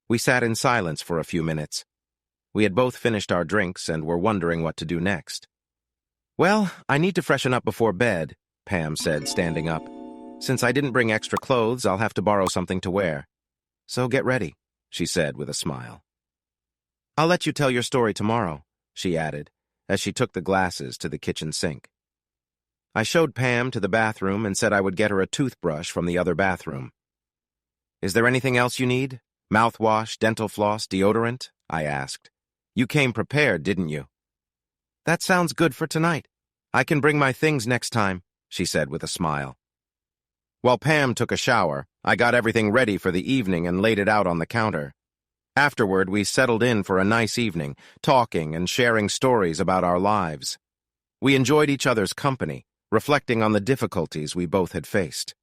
We sat in silence for a few minutes. We had both finished our drinks and were wondering what to do next. "Well, I need to freshen up before bed," Pam said, standing up. "Since I didn't bring extra clothes, I'll have to borrow something to wear. So get ready," she said with a smile. "I'll let you tell your story tomorrow," she added, as she took the glasses to the kitchen sink. I showed Pam to the bathroom and said I would get her a toothbrush from the other bathroom. "Is there anything else you need? Mouthwash, dental floss, deodorant?" I asked. "You came prepared, didn't you?" "That sounds good for tonight. I can bring my things next time," she said with a smile. While Pam took a shower, I got everything ready for the evening and laid it out on the counter. Afterward, we settled in for a nice evening, talking and sharing stories about our lives. We enjoyed each other's company, reflecting on the difficulties we both had faced.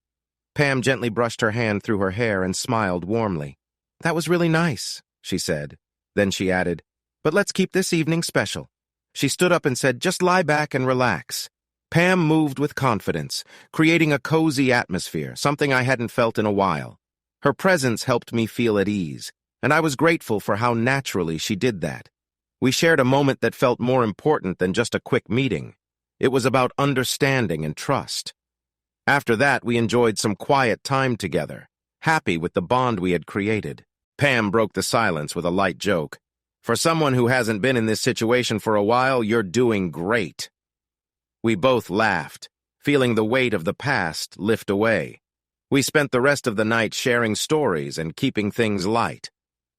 Pam gently brushed her hand through her hair and smiled warmly. "That was really nice," she said. Then she added, "But let's keep this evening special." She stood up and said, "Just lie back and relax." Pam moved with confidence, creating a cozy atmosphere, something I hadn't felt in a while. Her presence helped me feel at ease, and I was grateful for how naturally she did that. We shared a moment that felt more important than just a quick meeting. It was about understanding and trust. After that, we enjoyed some quiet time together, happy with the bond we had created. Pam broke the silence with a light joke. "For someone who hasn't been in this situation for a while, you're doing great." We both laughed, feeling the weight of the past lift away. We spent the rest of the night sharing stories and keeping things light.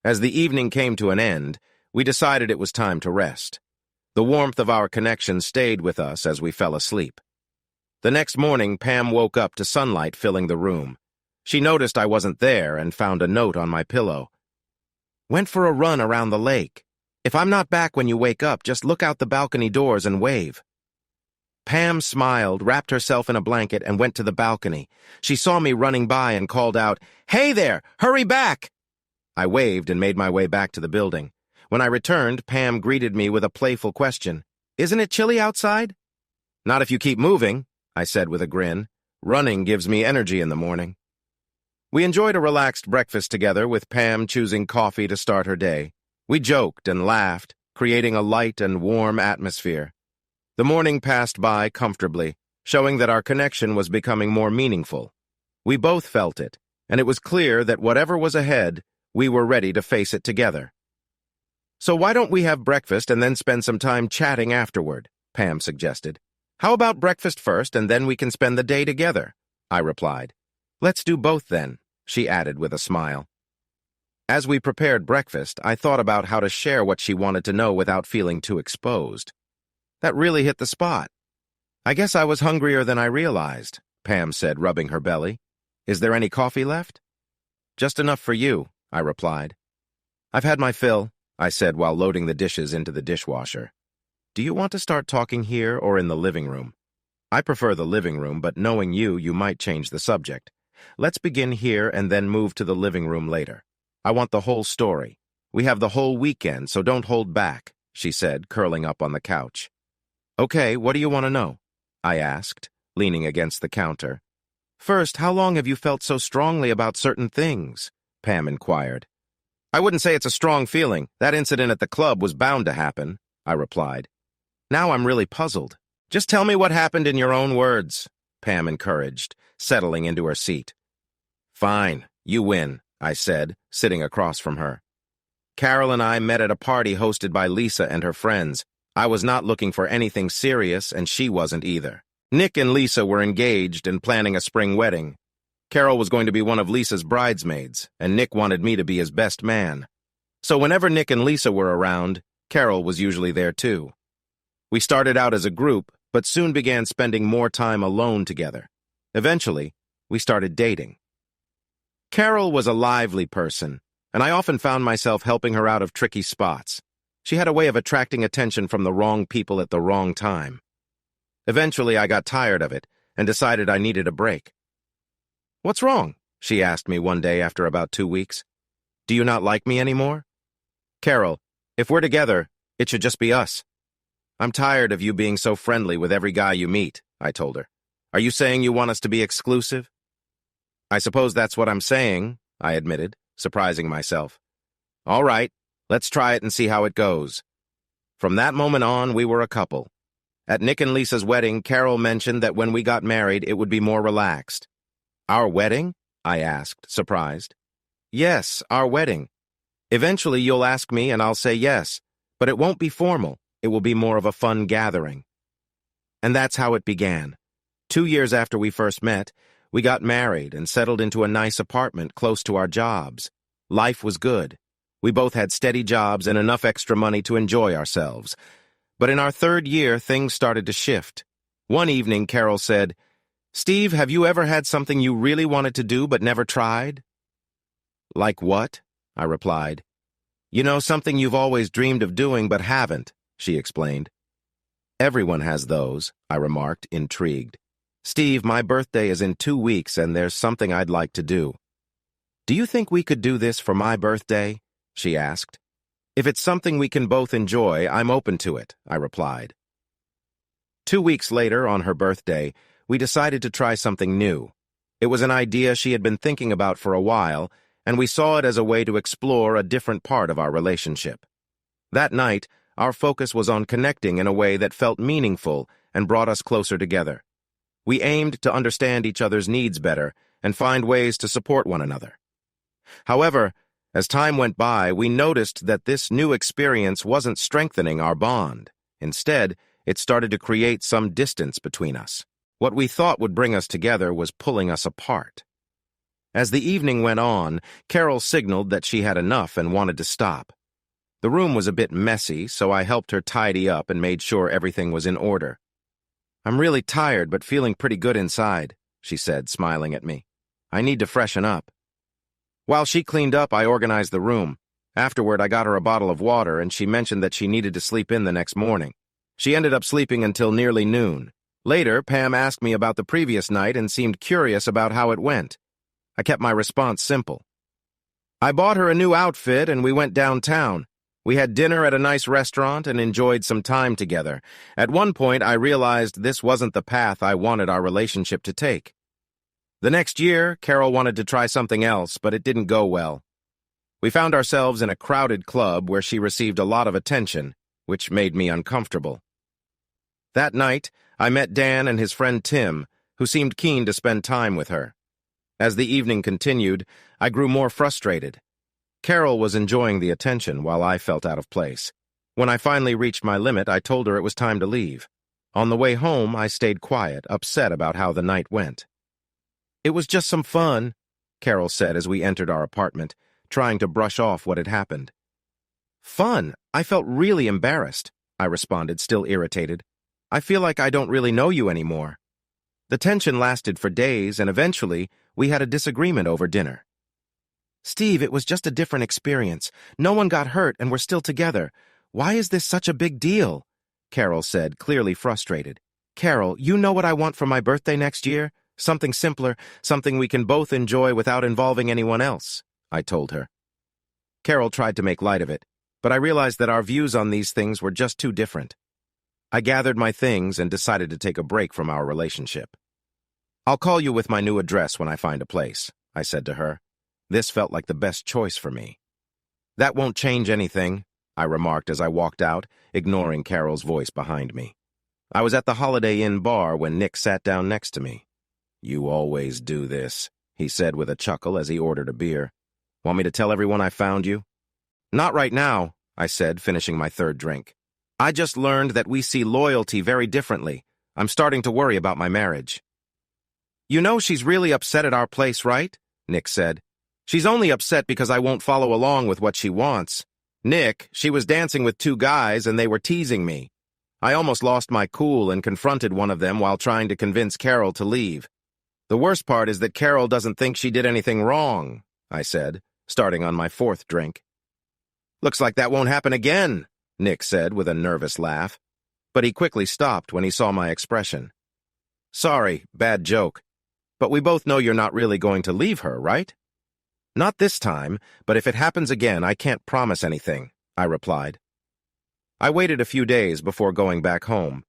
As the evening came to an end, we decided it was time to rest. The warmth of our connection stayed with us as we fell asleep. The next morning, Pam woke up to sunlight filling the room. She noticed I wasn't there and found a note on my pillow. "Went for a run around the lake. If I'm not back when you wake up, just look out the balcony doors and wave." Pam smiled, wrapped herself in a blanket, and went to the balcony. She saw me running by and called out, "Hey there! Hurry back!" I waved and made my way back to the building. When I returned, Pam greeted me with a playful question. "Isn't it chilly outside?" "Not if you keep moving," I said with a grin. "Running gives me energy in the morning." We enjoyed a relaxed breakfast together, with Pam choosing coffee to start her day. We joked and laughed, creating a light and warm atmosphere. The morning passed by comfortably, showing that our connection was becoming more meaningful. We both felt it, and it was clear that whatever was ahead, we were ready to face it together. "So why don't we have breakfast and then spend some time chatting afterward?" Pam suggested. "How about breakfast first and then we can spend the day together?" I replied. "Let's do both then," she added with a smile. As we prepared breakfast, I thought about how to share what she wanted to know without feeling too exposed. That really hit the spot. "I guess I was hungrier than I realized," Pam said, rubbing her belly. "Is there any coffee left?" "Just enough for you," I replied. "I've had my fill," I said while loading the dishes into the dishwasher. "Do you want to start talking here or in the living room?" "I prefer the living room, but knowing you, you might change the subject. Let's begin here and then move to the living room later. I want the whole story. We have the whole weekend, so don't hold back," she said, curling up on the couch. "Okay, what do you want to know?" I asked, leaning against the counter. "First, how long have you felt so strongly about certain things?" Pam inquired. "I wouldn't say it's a strong feeling. That incident at the club was bound to happen," I replied. Now I'm really puzzled. Just tell me what happened in your own words, Pam encouraged, settling into her seat. Fine, you win, I said, sitting across from her. Carol and I met at a party hosted by Lisa and her friends. I was not looking for anything serious, and she wasn't either. Nick and Lisa were engaged and planning a spring wedding. Carol was going to be one of Lisa's bridesmaids, and Nick wanted me to be his best man. So whenever Nick and Lisa were around, Carol was usually there too. We started out as a group, but soon began spending more time alone together. Eventually, we started dating. Carol was a lively person, and I often found myself helping her out of tricky spots. She had a way of attracting attention from the wrong people at the wrong time. Eventually, I got tired of it and decided I needed a break. "What's wrong?" she asked me one day after about 2 weeks. "Do you not like me anymore?" "Carol, if we're together, it should just be us." "I'm tired of you being so friendly with every guy you meet," I told her. "Are you saying you want us to be exclusive?" "I suppose that's what I'm saying," I admitted, surprising myself. "All right, let's try it and see how it goes." From that moment on, we were a couple. At Nick and Lisa's wedding, Carol mentioned that when we got married, it would be more relaxed. "Our wedding?" I asked, surprised. "Yes, our wedding. Eventually, you'll ask me and I'll say yes, but it won't be formal. It will be more of a fun gathering." And that's how it began. 2 years after we first met, we got married and settled into a nice apartment close to our jobs. Life was good. We both had steady jobs and enough extra money to enjoy ourselves. But in our 3rd year, things started to shift. One evening, Carol said, "Steve, have you ever had something you really wanted to do but never tried?" "Like what?" I replied. "You know, something you've always dreamed of doing but haven't," she explained. "Everyone has those," I remarked, intrigued. "Steve, my birthday is in 2 weeks and there's something I'd like to do." "Do you think we could do this for my birthday?" she asked. "If it's something we can both enjoy, I'm open to it," I replied. 2 weeks later, on her birthday, we decided to try something new. It was an idea she had been thinking about for a while, and we saw it as a way to explore a different part of our relationship. That night, our focus was on connecting in a way that felt meaningful and brought us closer together. We aimed to understand each other's needs better and find ways to support one another. However, as time went by, we noticed that this new experience wasn't strengthening our bond. Instead, it started to create some distance between us. What we thought would bring us together was pulling us apart. As the evening went on, Carol signaled that she had enough and wanted to stop. The room was a bit messy, so I helped her tidy up and made sure everything was in order. "I'm really tired but feeling pretty good inside," she said, smiling at me. "I need to freshen up." While she cleaned up, I organized the room. Afterward, I got her a bottle of water, and she mentioned that she needed to sleep in the next morning. She ended up sleeping until nearly noon. Later, Pam asked me about the previous night and seemed curious about how it went. I kept my response simple. "I bought her a new outfit and we went downtown. We had dinner at a nice restaurant and enjoyed some time together. At one point, I realized this wasn't the path I wanted our relationship to take." The next year, Carol wanted to try something else, but it didn't go well. We found ourselves in a crowded club where she received a lot of attention, which made me uncomfortable. That night, I met Dan and his friend Tim, who seemed keen to spend time with her. As the evening continued, I grew more frustrated. Carol was enjoying the attention while I felt out of place. When I finally reached my limit, I told her it was time to leave. On the way home, I stayed quiet, upset about how the night went. "It was just some fun," Carol said as we entered our apartment, trying to brush off what had happened. "Fun? I felt really embarrassed," I responded, still irritated. "I feel like I don't really know you anymore." The tension lasted for days, and eventually, we had a disagreement over dinner. "Steve, it was just a different experience. No one got hurt, and we're still together. Why is this such a big deal?" Carol said, clearly frustrated. "Carol, you know what I want for my birthday next year? Something simpler, something we can both enjoy without involving anyone else," I told her. Carol tried to make light of it, but I realized that our views on these things were just too different. I gathered my things and decided to take a break from our relationship. "I'll call you with my new address when I find a place," I said to her. This felt like the best choice for me. "That won't change anything," I remarked as I walked out, ignoring Carol's voice behind me. I was at the Holiday Inn bar when Nick sat down next to me. "You always do this," he said with a chuckle as he ordered a beer. "Want me to tell everyone I found you?" "Not right now," I said, finishing my third drink. "I just learned that we see loyalty very differently. I'm starting to worry about my marriage." "You know she's really upset at our place, right?" Nick said. "She's only upset because I won't follow along with what she wants. Nick, she was dancing with two guys and they were teasing me. I almost lost my cool and confronted one of them while trying to convince Carol to leave. The worst part is that Carol doesn't think she did anything wrong," I said, starting on my fourth drink. "Looks like that won't happen again," Nick said with a nervous laugh. But he quickly stopped when he saw my expression. "Sorry, bad joke. But we both know you're not really going to leave her, right?" "Not this time, but if it happens again, I can't promise anything," I replied. I waited a few days before going back home.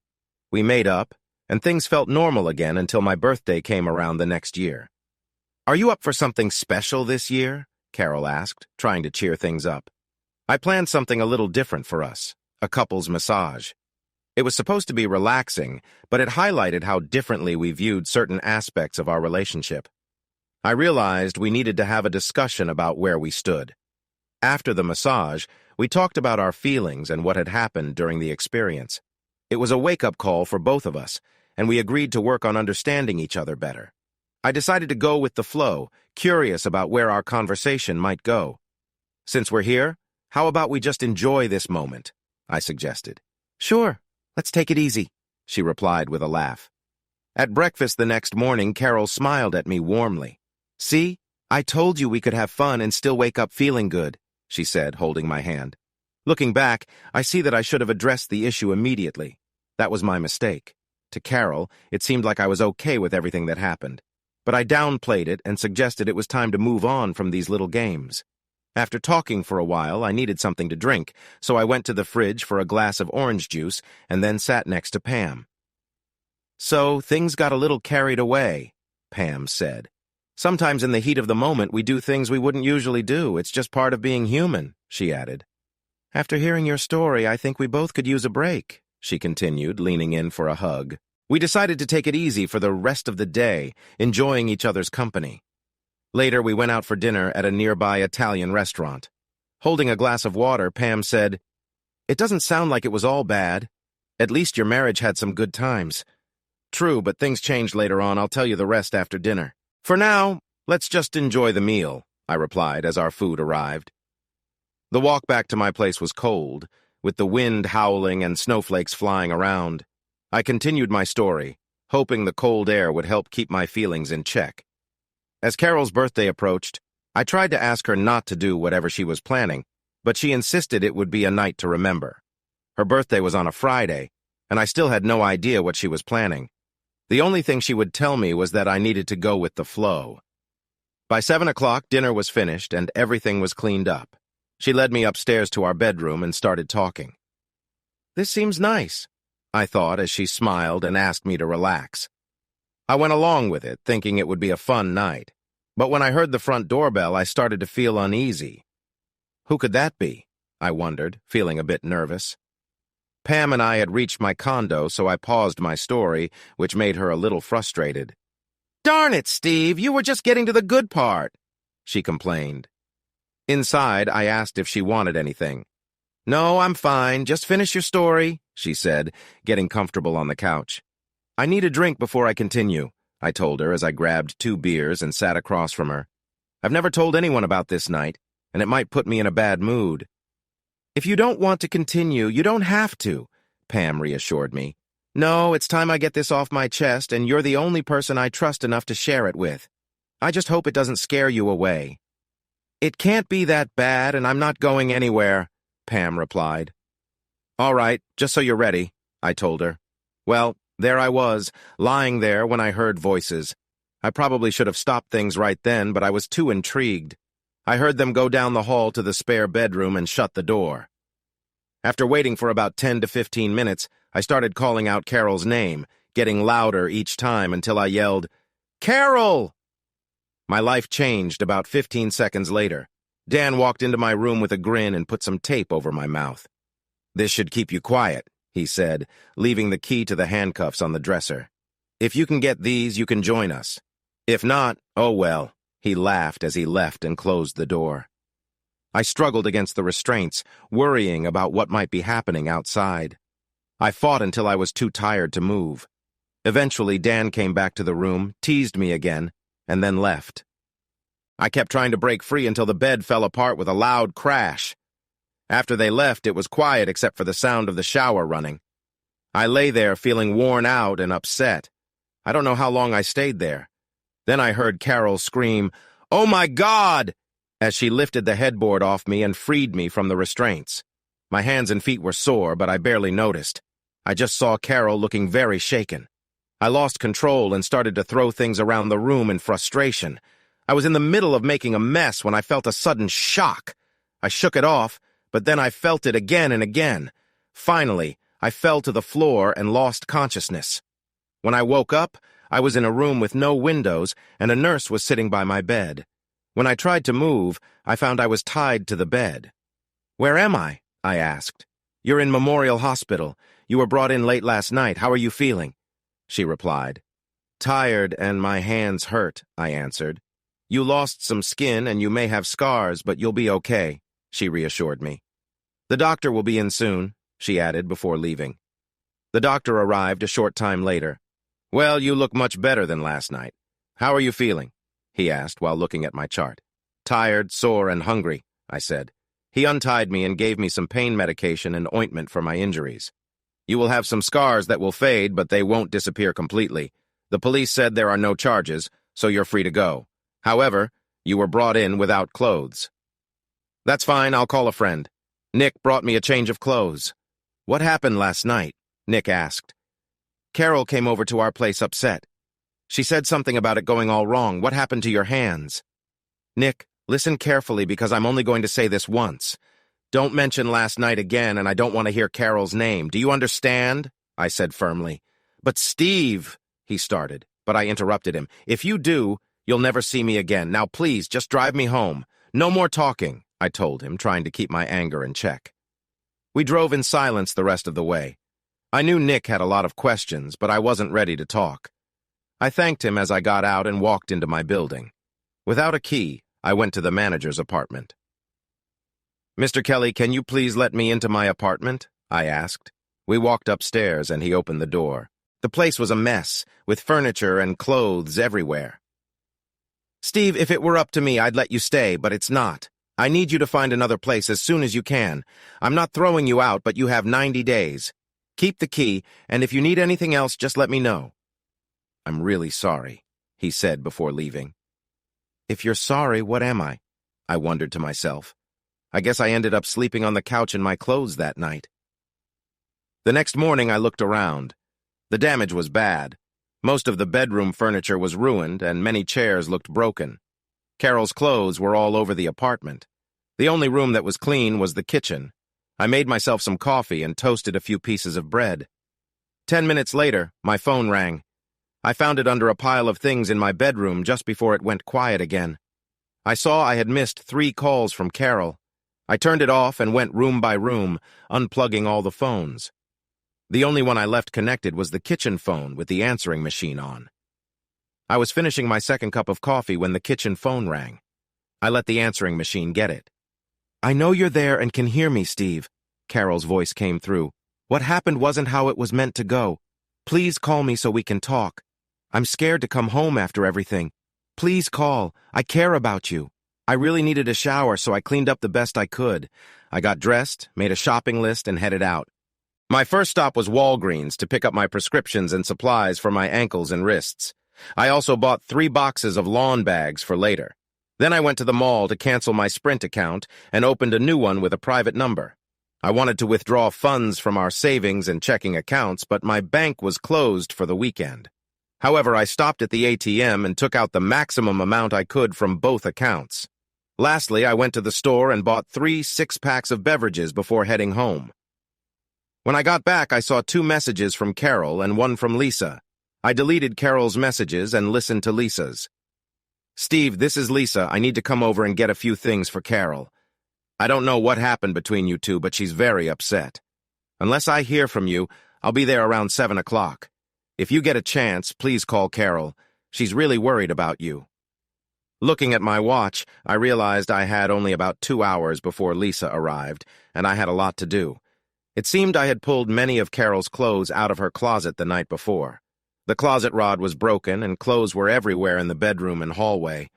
We made up, and things felt normal again until my birthday came around the next year. "Are you up for something special this year?" Carol asked, trying to cheer things up. I planned something a little different for us, a couple's massage. It was supposed to be relaxing, but it highlighted how differently we viewed certain aspects of our relationship. I realized we needed to have a discussion about where we stood. After the massage, we talked about our feelings and what had happened during the experience. It was a wake-up call for both of us, and we agreed to work on understanding each other better. I decided to go with the flow, curious about where our conversation might go. "Since we're here, how about we just enjoy this moment?" I suggested. "Sure, let's take it easy," she replied with a laugh. At breakfast the next morning, Carol smiled at me warmly. "See, I told you we could have fun and still wake up feeling good," she said, holding my hand. Looking back, I see that I should have addressed the issue immediately. That was my mistake. To Carol, it seemed like I was okay with everything that happened. But I downplayed it and suggested it was time to move on from these little games. After talking for a while, I needed something to drink, so I went to the fridge for a glass of orange juice and then sat next to Pam. "So things got a little carried away," Pam said. "Sometimes in the heat of the moment we do things we wouldn't usually do. It's just part of being human," she added. "After hearing your story, I think we both could use a break," she continued, leaning in for a hug. We decided to take it easy for the rest of the day, enjoying each other's company. Later, we went out for dinner at a nearby Italian restaurant. Holding a glass of water, Pam said, "It doesn't sound like it was all bad. At least your marriage had some good times." "True, but things changed later on. I'll tell you the rest after dinner. For now, let's just enjoy the meal," I replied as our food arrived. The walk back to my place was cold, with the wind howling and snowflakes flying around. I continued my story, hoping the cold air would help keep my feelings in check. As Carol's birthday approached, I tried to ask her not to do whatever she was planning, but she insisted it would be a night to remember. Her birthday was on a Friday, and I still had no idea what she was planning. The only thing she would tell me was that I needed to go with the flow. By 7 o'clock, dinner was finished and everything was cleaned up. She led me upstairs to our bedroom and started talking. "This seems nice," I thought as she smiled and asked me to relax. I went along with it, thinking it would be a fun night. But when I heard the front doorbell, I started to feel uneasy. Who could that be? I wondered, feeling a bit nervous. Pam and I had reached my condo, so I paused my story, which made her a little frustrated. "Darn it, Steve, you were just getting to the good part," she complained. Inside, I asked if she wanted anything. "No, I'm fine. Just finish your story," she said, getting comfortable on the couch. "I need a drink before I continue," I told her as I grabbed 2 beers and sat across from her. "I've never told anyone about this night, and it might put me in a bad mood." "If you don't want to continue, you don't have to," Pam reassured me. "No, it's time I get this off my chest, and you're the only person I trust enough to share it with. I just hope it doesn't scare you away." "It can't be that bad, and I'm not going anywhere," Pam replied. "All right, just so you're ready," I told her. Well, there I was, lying there when I heard voices. I probably should have stopped things right then, but I was too intrigued. I heard them go down the hall to the spare bedroom and shut the door. After waiting for about 10 to 15 minutes, I started calling out Carol's name, getting louder each time until I yelled, "Carol!" My life changed about 15 seconds later. Dan walked into my room with a grin and put some tape over my mouth. "This should keep you quiet," he said, leaving the key to the handcuffs on the dresser. "If you can get these, you can join us. If not, oh well." He laughed as he left and closed the door. I struggled against the restraints, worrying about what might be happening outside. I fought until I was too tired to move. Eventually, Dan came back to the room, teased me again, and then left. I kept trying to break free until the bed fell apart with a loud crash. After they left, it was quiet except for the sound of the shower running. I lay there feeling worn out and upset. I don't know how long I stayed there. Then I heard Carol scream, "Oh my God!" as she lifted the headboard off me and freed me from the restraints. My hands and feet were sore, but I barely noticed. I just saw Carol looking very shaken. I lost control and started to throw things around the room in frustration. I was in the middle of making a mess when I felt a sudden shock. I shook it off, but then I felt it again and again. Finally, I fell to the floor and lost consciousness. When I woke up, I was in a room with no windows, and a nurse was sitting by my bed. When I tried to move, I found I was tied to the bed. "Where am I?" I asked. "You're in Memorial Hospital. You were brought in late last night. How are you feeling?" She replied. "Tired and my hands hurt," I answered. "You lost some skin and you may have scars, but you'll be okay," she reassured me. "The doctor will be in soon," she added before leaving. The doctor arrived a short time later. "Well, you look much better than last night. How are you feeling?" he asked while looking at my chart. "Tired, sore, and hungry," I said. He untied me and gave me some pain medication and ointment for my injuries. "You will have some scars that will fade, but they won't disappear completely. The police said there are no charges, so you're free to go. However, you were brought in without clothes." "That's fine, I'll call a friend. Nick brought me a change of clothes." "What happened last night?" Nick asked. "Carol came over to our place upset. She said something about it going all wrong. What happened to your hands?" "Nick, listen carefully because I'm only going to say this once. Don't mention last night again, and I don't want to hear Carol's name. Do you understand?" I said firmly. "But Steve," he started, but I interrupted him. "If you do, you'll never see me again. Now please, just drive me home. No more talking," I told him, trying to keep my anger in check. We drove in silence the rest of the way. I knew Nick had a lot of questions, but I wasn't ready to talk. I thanked him as I got out and walked into my building. Without a key, I went to the manager's apartment. "Mr. Kelly, can you please let me into my apartment?" I asked. We walked upstairs and he opened the door. The place was a mess, with furniture and clothes everywhere. "Steve, if it were up to me, I'd let you stay, but it's not. I need you to find another place as soon as you can. I'm not throwing you out, but you have 90 days. Keep the key, and if you need anything else, just let me know." "I'm really sorry," he said before leaving. If you're sorry, what am I? I wondered to myself. I guess I ended up sleeping on the couch in my clothes that night. The next morning I looked around. The damage was bad. Most of the bedroom furniture was ruined, and many chairs looked broken. Carol's clothes were all over the apartment. The only room that was clean was the kitchen. I made myself some coffee and toasted a few pieces of bread. 10 minutes later, my phone rang. I found it under a pile of things in my bedroom just before it went quiet again. I saw I had missed 3 calls from Carol. I turned it off and went room by room, unplugging all the phones. The only one I left connected was the kitchen phone with the answering machine on. I was finishing my second cup of coffee when the kitchen phone rang. I let the answering machine get it. "I know you're there and can hear me, Steve," Carol's voice came through. "What happened wasn't how it was meant to go. Please call me so we can talk. I'm scared to come home after everything. Please call. I care about you. I really needed a shower, so I cleaned up the best I could. I got dressed, made a shopping list, and headed out. My first stop was Walgreens to pick up my prescriptions and supplies for my ankles and wrists. I also bought 3 boxes of lawn bags for later. Then I went to the mall to cancel my Sprint account and opened a new one with a private number. I wanted to withdraw funds from our savings and checking accounts, but my bank was closed for the weekend. However, I stopped at the ATM and took out the maximum amount I could from both accounts. Lastly, I went to the store and bought 3 6-packs of beverages before heading home. When I got back, I saw 2 messages from Carol and 1 from Lisa. I deleted Carol's messages and listened to Lisa's. Steve, this is Lisa. I need to come over and get a few things for Carol. I don't know what happened between you two, but she's very upset. Unless I hear from you, I'll be there around 7 o'clock. If you get a chance, please call Carol. She's really worried about you. Looking at my watch, I realized I had only about 2 hours before Lisa arrived, and I had a lot to do. It seemed I had pulled many of Carol's clothes out of her closet the night before. The closet rod was broken, and clothes were everywhere in the bedroom and hallway.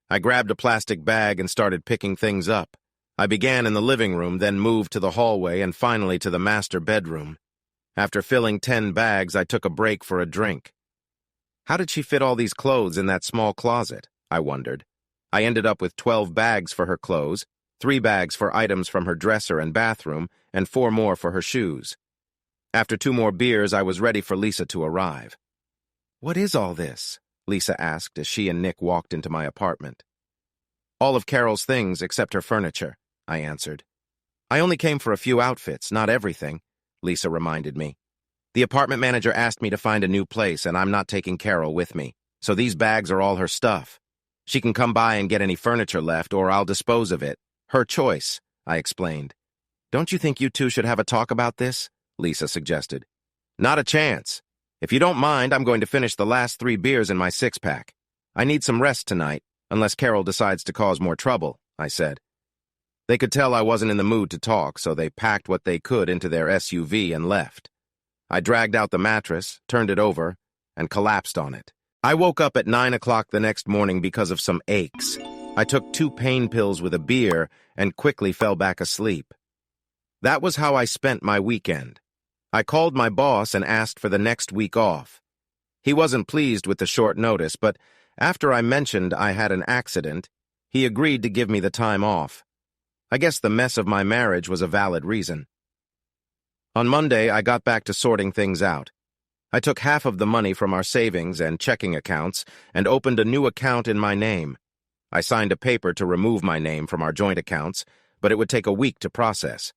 I grabbed a plastic bag and started picking things up. I began in the living room, then moved to the hallway, and finally to the master bedroom. After filling 10 bags, I took a break for a drink. How did she fit all these clothes in that small closet? I wondered. I ended up with 12 bags for her clothes, 3 bags for items from her dresser and bathroom, and 4 more for her shoes. After 2 more beers, I was ready for Lisa to arrive. "What is all this?" Lisa asked as she and Nick walked into my apartment. "All of Carol's things except her furniture," I answered. "I only came for a few outfits, not everything," Lisa reminded me. "The apartment manager asked me to find a new place, and I'm not taking Carol with me, so these bags are all her stuff. She can come by and get any furniture left, or I'll dispose of it. Her choice," I explained. "Don't you think you two should have a talk about this?" Lisa suggested. "Not a chance. If you don't mind, I'm going to finish the last 3 beers in my 6-pack. I need some rest tonight, unless Carol decides to cause more trouble," I said. They could tell I wasn't in the mood to talk, so they packed what they could into their SUV and left. I dragged out the mattress, turned it over, and collapsed on it. I woke up at 9 o'clock the next morning because of some aches. I took 2 pain pills with a beer and quickly fell back asleep. That was how I spent my weekend. I called my boss and asked for the next week off. He wasn't pleased with the short notice, but after I mentioned I had an accident, he agreed to give me the time off. I guess the mess of my marriage was a valid reason. On Monday, I got back to sorting things out. I took half of the money from our savings and checking accounts and opened a new account in my name. I signed a paper to remove my name from our joint accounts, but it would take a week to process.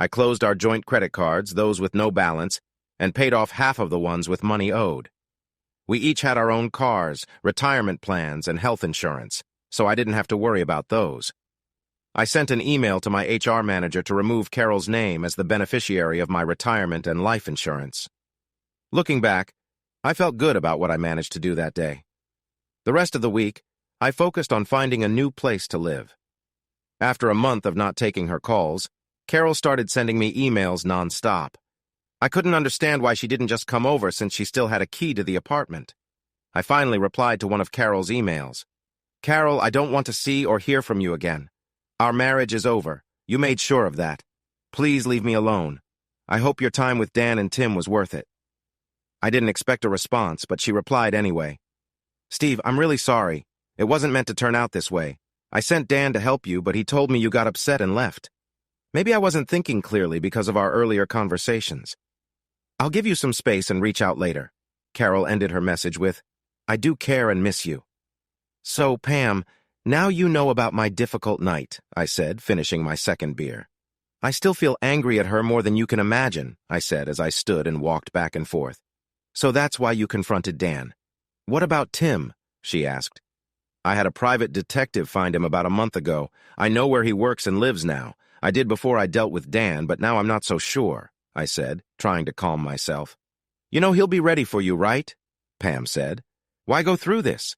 I closed our joint credit cards, those with no balance, and paid off half of the ones with money owed. We each had our own cars, retirement plans, and health insurance, so I didn't have to worry about those. I sent an email to my HR manager to remove Carol's name as the beneficiary of my retirement and life insurance. Looking back, I felt good about what I managed to do that day. The rest of the week, I focused on finding a new place to live. After a month of not taking her calls, Carol started sending me emails nonstop. I couldn't understand why she didn't just come over since she still had a key to the apartment. I finally replied to one of Carol's emails. "Carol, I don't want to see or hear from you again. Our marriage is over. You made sure of that. Please leave me alone. I hope your time with Dan and Tim was worth it." I didn't expect a response, but she replied anyway. "Steve, I'm really sorry. It wasn't meant to turn out this way. I sent Dan to help you, but he told me you got upset and left. Maybe I wasn't thinking clearly because of our earlier conversations. I'll give you some space and reach out later." Carol ended her message with, "I do care and miss you." "So, Pam, now you know about my difficult night," I said, finishing my second beer. "I still feel angry at her more than you can imagine," I said as I stood and walked back and forth. "So that's why you confronted Dan. What about Tim?" she asked. "I had a private detective find him about a month ago. I know where he works and lives now. I did before I dealt with Dan, but now I'm not so sure," I said, trying to calm myself. "You know he'll be ready for you, right?" Pam said. "Why go through this?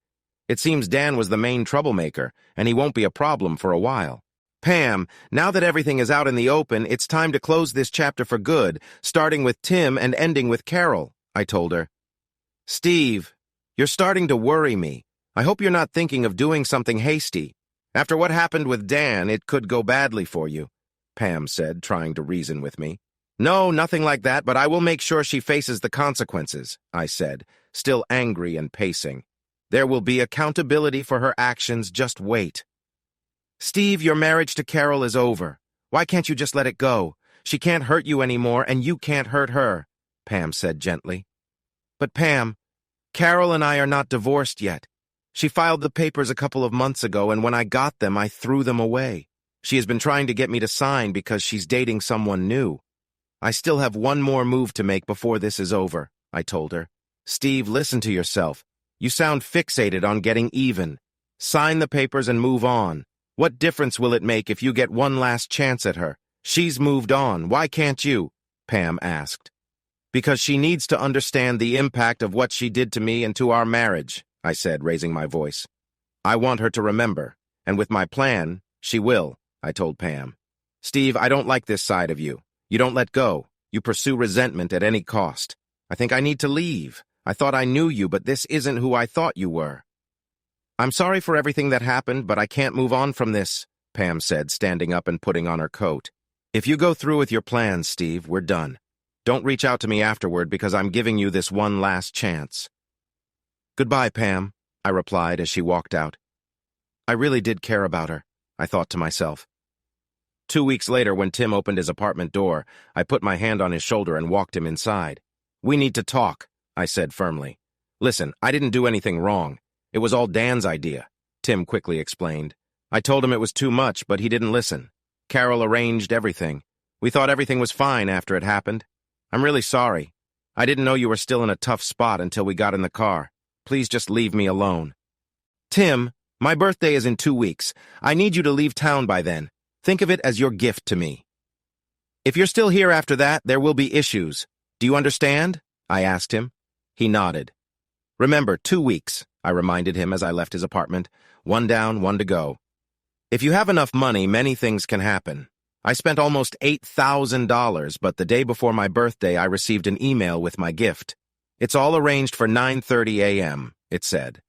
It seems Dan was the main troublemaker, and he won't be a problem for a while." "Pam, now that everything is out in the open, it's time to close this chapter for good, starting with Tim and ending with Carol," I told her. "Steve, you're starting to worry me. I hope you're not thinking of doing something hasty. After what happened with Dan, it could go badly for you," Pam said, trying to reason with me. "No, nothing like that, but I will make sure she faces the consequences," I said, still angry and pacing. "There will be accountability for her actions, just wait." "Steve, your marriage to Carol is over. Why can't you just let it go? She can't hurt you anymore, and you can't hurt her," Pam said gently. "But Pam, Carol and I are not divorced yet. She filed the papers a couple of months ago, and when I got them, I threw them away. She has been trying to get me to sign because she's dating someone new. I still have one more move to make before this is over," I told her. "Steve, listen to yourself. You sound fixated on getting even. Sign the papers and move on. What difference will it make if you get one last chance at her? She's moved on. Why can't you? Pam asked. Because she needs to understand the impact of what she did to me and to our marriage, I said, raising my voice. I want her to remember, and with my plan, she will, I told Pam. Steve, I don't like this side of you. You don't let go. You pursue resentment at any cost. I think I need to leave. I thought I knew you, but this isn't who I thought you were. I'm sorry for everything that happened, but I can't move on from this, Pam said, standing up and putting on her coat. If you go through with your plans, Steve, we're done. Don't reach out to me afterward because I'm giving you this one last chance. Goodbye, Pam, I replied as she walked out. I really did care about her, I thought to myself. 2 weeks later, when Tim opened his apartment door, I put my hand on his shoulder and walked him inside. We need to talk, I said firmly. Listen, I didn't do anything wrong. It was all Dan's idea, Tim quickly explained. I told him it was too much, but he didn't listen. Carol arranged everything. We thought everything was fine after it happened. I'm really sorry. I didn't know you were still in a tough spot until we got in the car. Please just leave me alone. Tim, my birthday is in 2 weeks. I need you to leave town by then. Think of it as your gift to me. If you're still here after that, there will be issues. Do you understand? I asked him. He nodded. Remember, 2 weeks, I reminded him as I left his apartment. 1 down, 1 to go. If you have enough money, many things can happen. I spent almost $8,000, but the day before my birthday, I received an email with my gift. It's all arranged for 9:30 a.m., it said.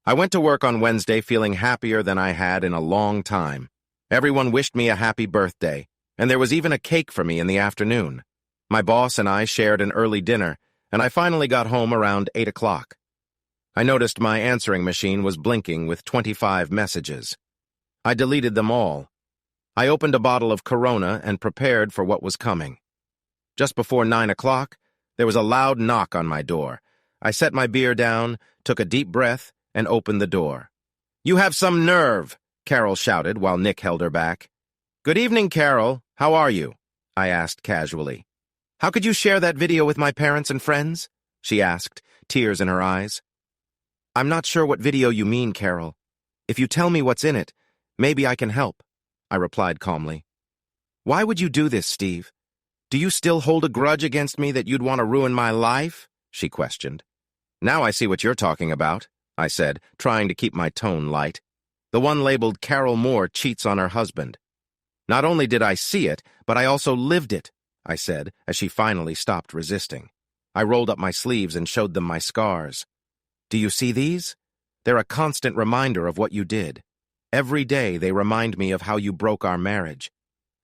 I went to work on Wednesday feeling happier than I had in a long time. Everyone wished me a happy birthday, and there was even a cake for me in the afternoon. My boss and I shared an early dinner, and I finally got home around 8 o'clock. I noticed my answering machine was blinking with 25 messages. I deleted them all. I opened a bottle of Corona and prepared for what was coming. Just before 9 o'clock, there was a loud knock on my door. I set my beer down, took a deep breath, and opened the door. You have some nerve, Carol shouted while Nick held her back. Good evening, Carol. How are you? I asked casually. How could you share that video with my parents and friends? She asked, tears in her eyes. I'm not sure what video you mean, Carol. If you tell me what's in it, maybe I can help, I replied calmly. Why would you do this, Steve? Do you still hold a grudge against me that you'd want to ruin my life? She questioned. Now I see what you're talking about, I said, trying to keep my tone light. The one labeled Carol Moore cheats on her husband. Not only did I see it, but I also lived it, I said, as she finally stopped resisting. I rolled up my sleeves and showed them my scars. Do you see these? They're a constant reminder of what you did. Every day they remind me of how you broke our marriage.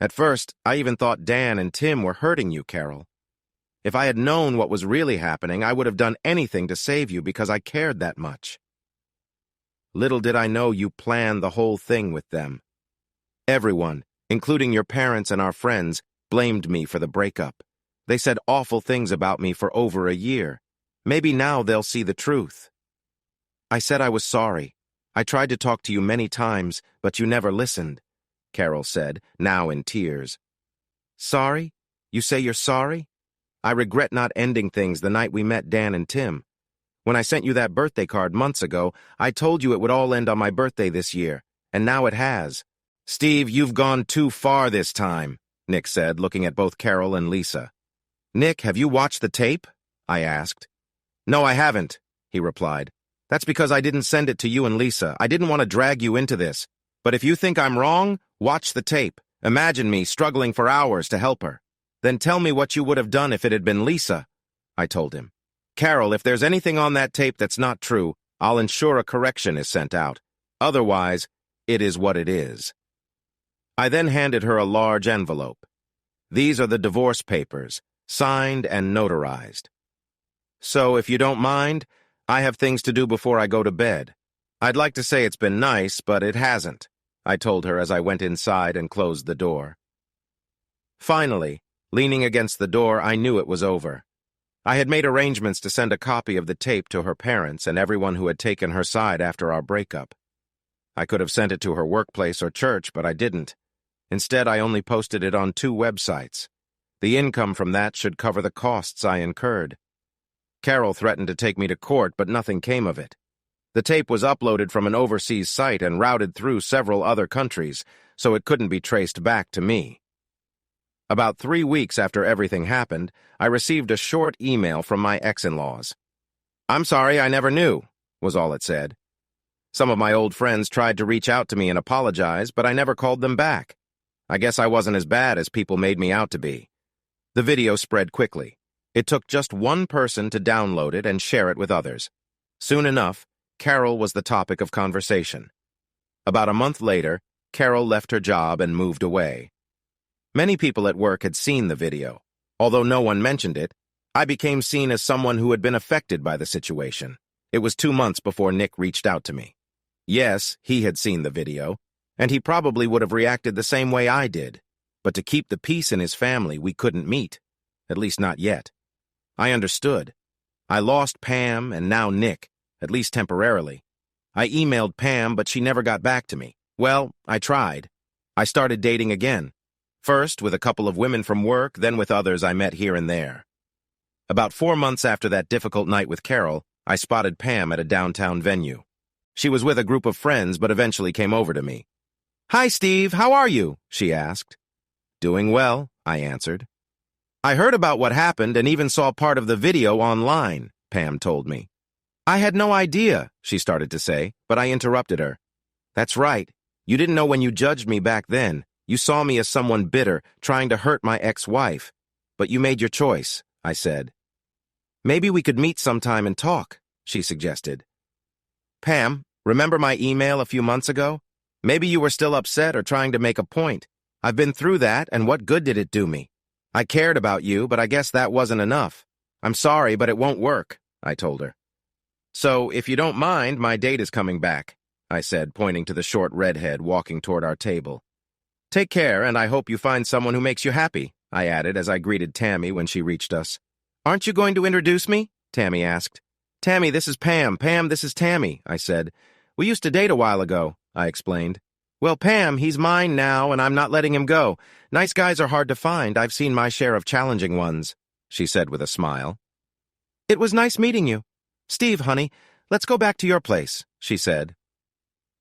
At first, I even thought Dan and Tim were hurting you, Carol. If I had known what was really happening, I would have done anything to save you because I cared that much. Little did I know you planned the whole thing with them. Everyone, including your parents and our friends, blamed me for the breakup. They said awful things about me for over a year. Maybe now they'll see the truth. I said I was sorry. I tried to talk to you many times, but you never listened, Carol said, now in tears. Sorry? You say you're sorry? I regret not ending things the night we met Dan and Tim. When I sent you that birthday card months ago, I told you it would all end on my birthday this year, and now it has. Steve, you've gone too far this time, Nick said, looking at both Carol and Lisa. Nick, have you watched the tape? I asked. No, I haven't, he replied. That's because I didn't send it to you and Lisa. I didn't want to drag you into this. But if you think I'm wrong, watch the tape. Imagine me struggling for hours to help her. Then tell me what you would have done if it had been Lisa, I told him. Carol, if there's anything on that tape that's not true, I'll ensure a correction is sent out. Otherwise, it is what it is. I then handed her a large envelope. These are the divorce papers, signed and notarized. So, if you don't mind, I have things to do before I go to bed. I'd like to say it's been nice, but it hasn't, I told her as I went inside and closed the door. Finally, leaning against the door, I knew it was over. I had made arrangements to send a copy of the tape to her parents and everyone who had taken her side after our breakup. I could have sent it to her workplace or church, but I didn't. Instead, I only posted it on 2 websites. The income from that should cover the costs I incurred. Carol threatened to take me to court, but nothing came of it. The tape was uploaded from an overseas site and routed through several other countries, so it couldn't be traced back to me. About 3 weeks after everything happened, I received a short email from my ex-in-laws. "I'm sorry, I never knew," was all it said. Some of my old friends tried to reach out to me and apologize, but I never called them back. I guess I wasn't as bad as people made me out to be. The video spread quickly. It took just one person to download it and share it with others. Soon enough, Carol was the topic of conversation. About a month later, Carol left her job and moved away. Many people at work had seen the video. Although no one mentioned it, I became seen as someone who had been affected by the situation. It was 2 months before Nick reached out to me. Yes, he had seen the video, and he probably would have reacted the same way I did. But to keep the peace in his family, we couldn't meet. At least not yet. I understood. I lost Pam and now Nick, at least temporarily. I emailed Pam, but she never got back to me. Well, I tried. I started dating again. First with a couple of women from work, then with others I met here and there. About 4 months after that difficult night with Carol, I spotted Pam at a downtown venue. She was with a group of friends, but eventually came over to me. "Hi, Steve, how are you?" she asked. "Doing well," I answered. "I heard about what happened and even saw part of the video online," Pam told me. "I had no idea," she started to say, but I interrupted her. "That's right. You didn't know when you judged me back then. You saw me as someone bitter, trying to hurt my ex-wife. But you made your choice," I said. "Maybe we could meet sometime and talk," she suggested. "Pam, remember my email a few months ago? Maybe you were still upset or trying to make a point. I've been through that, and what good did it do me? I cared about you, but I guess that wasn't enough. I'm sorry, but it won't work," I told her. "So, if you don't mind, my date is coming back," I said, pointing to the short redhead walking toward our table. "Take care, and I hope you find someone who makes you happy," I added as I greeted Tammy when she reached us. "Aren't you going to introduce me?" Tammy asked. "Tammy, this is Pam. Pam, this is Tammy," I said. "We used to date a while ago," I explained. "Well, Pam, he's mine now, and I'm not letting him go. Nice guys are hard to find. I've seen my share of challenging ones," she said with a smile. "It was nice meeting you. Steve, honey, let's go back to your place," she said.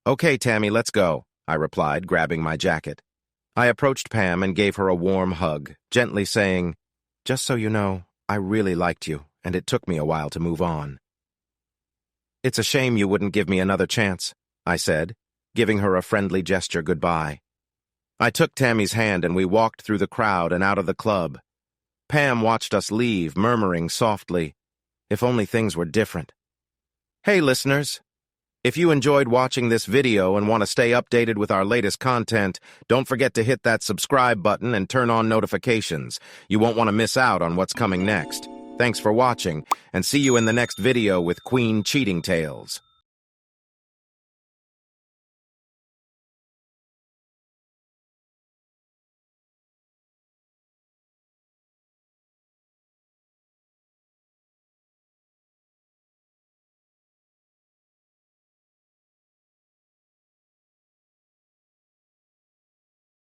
"Okay, Tammy, let's go," I replied, grabbing my jacket. I approached Pam and gave her a warm hug, gently saying, "Just so you know, I really liked you, and it took me a while to move on." "It's a shame you wouldn't give me another chance," I said, giving her a friendly gesture goodbye. I took Tammy's hand and we walked through the crowd and out of the club. Pam watched us leave, murmuring softly, "If only things were different." Hey, listeners. If you enjoyed watching this video and want to stay updated with our latest content, don't forget to hit that subscribe button and turn on notifications. You won't want to miss out on what's coming next. Thanks for watching, and see you in the next video with Queen Cheating Tales.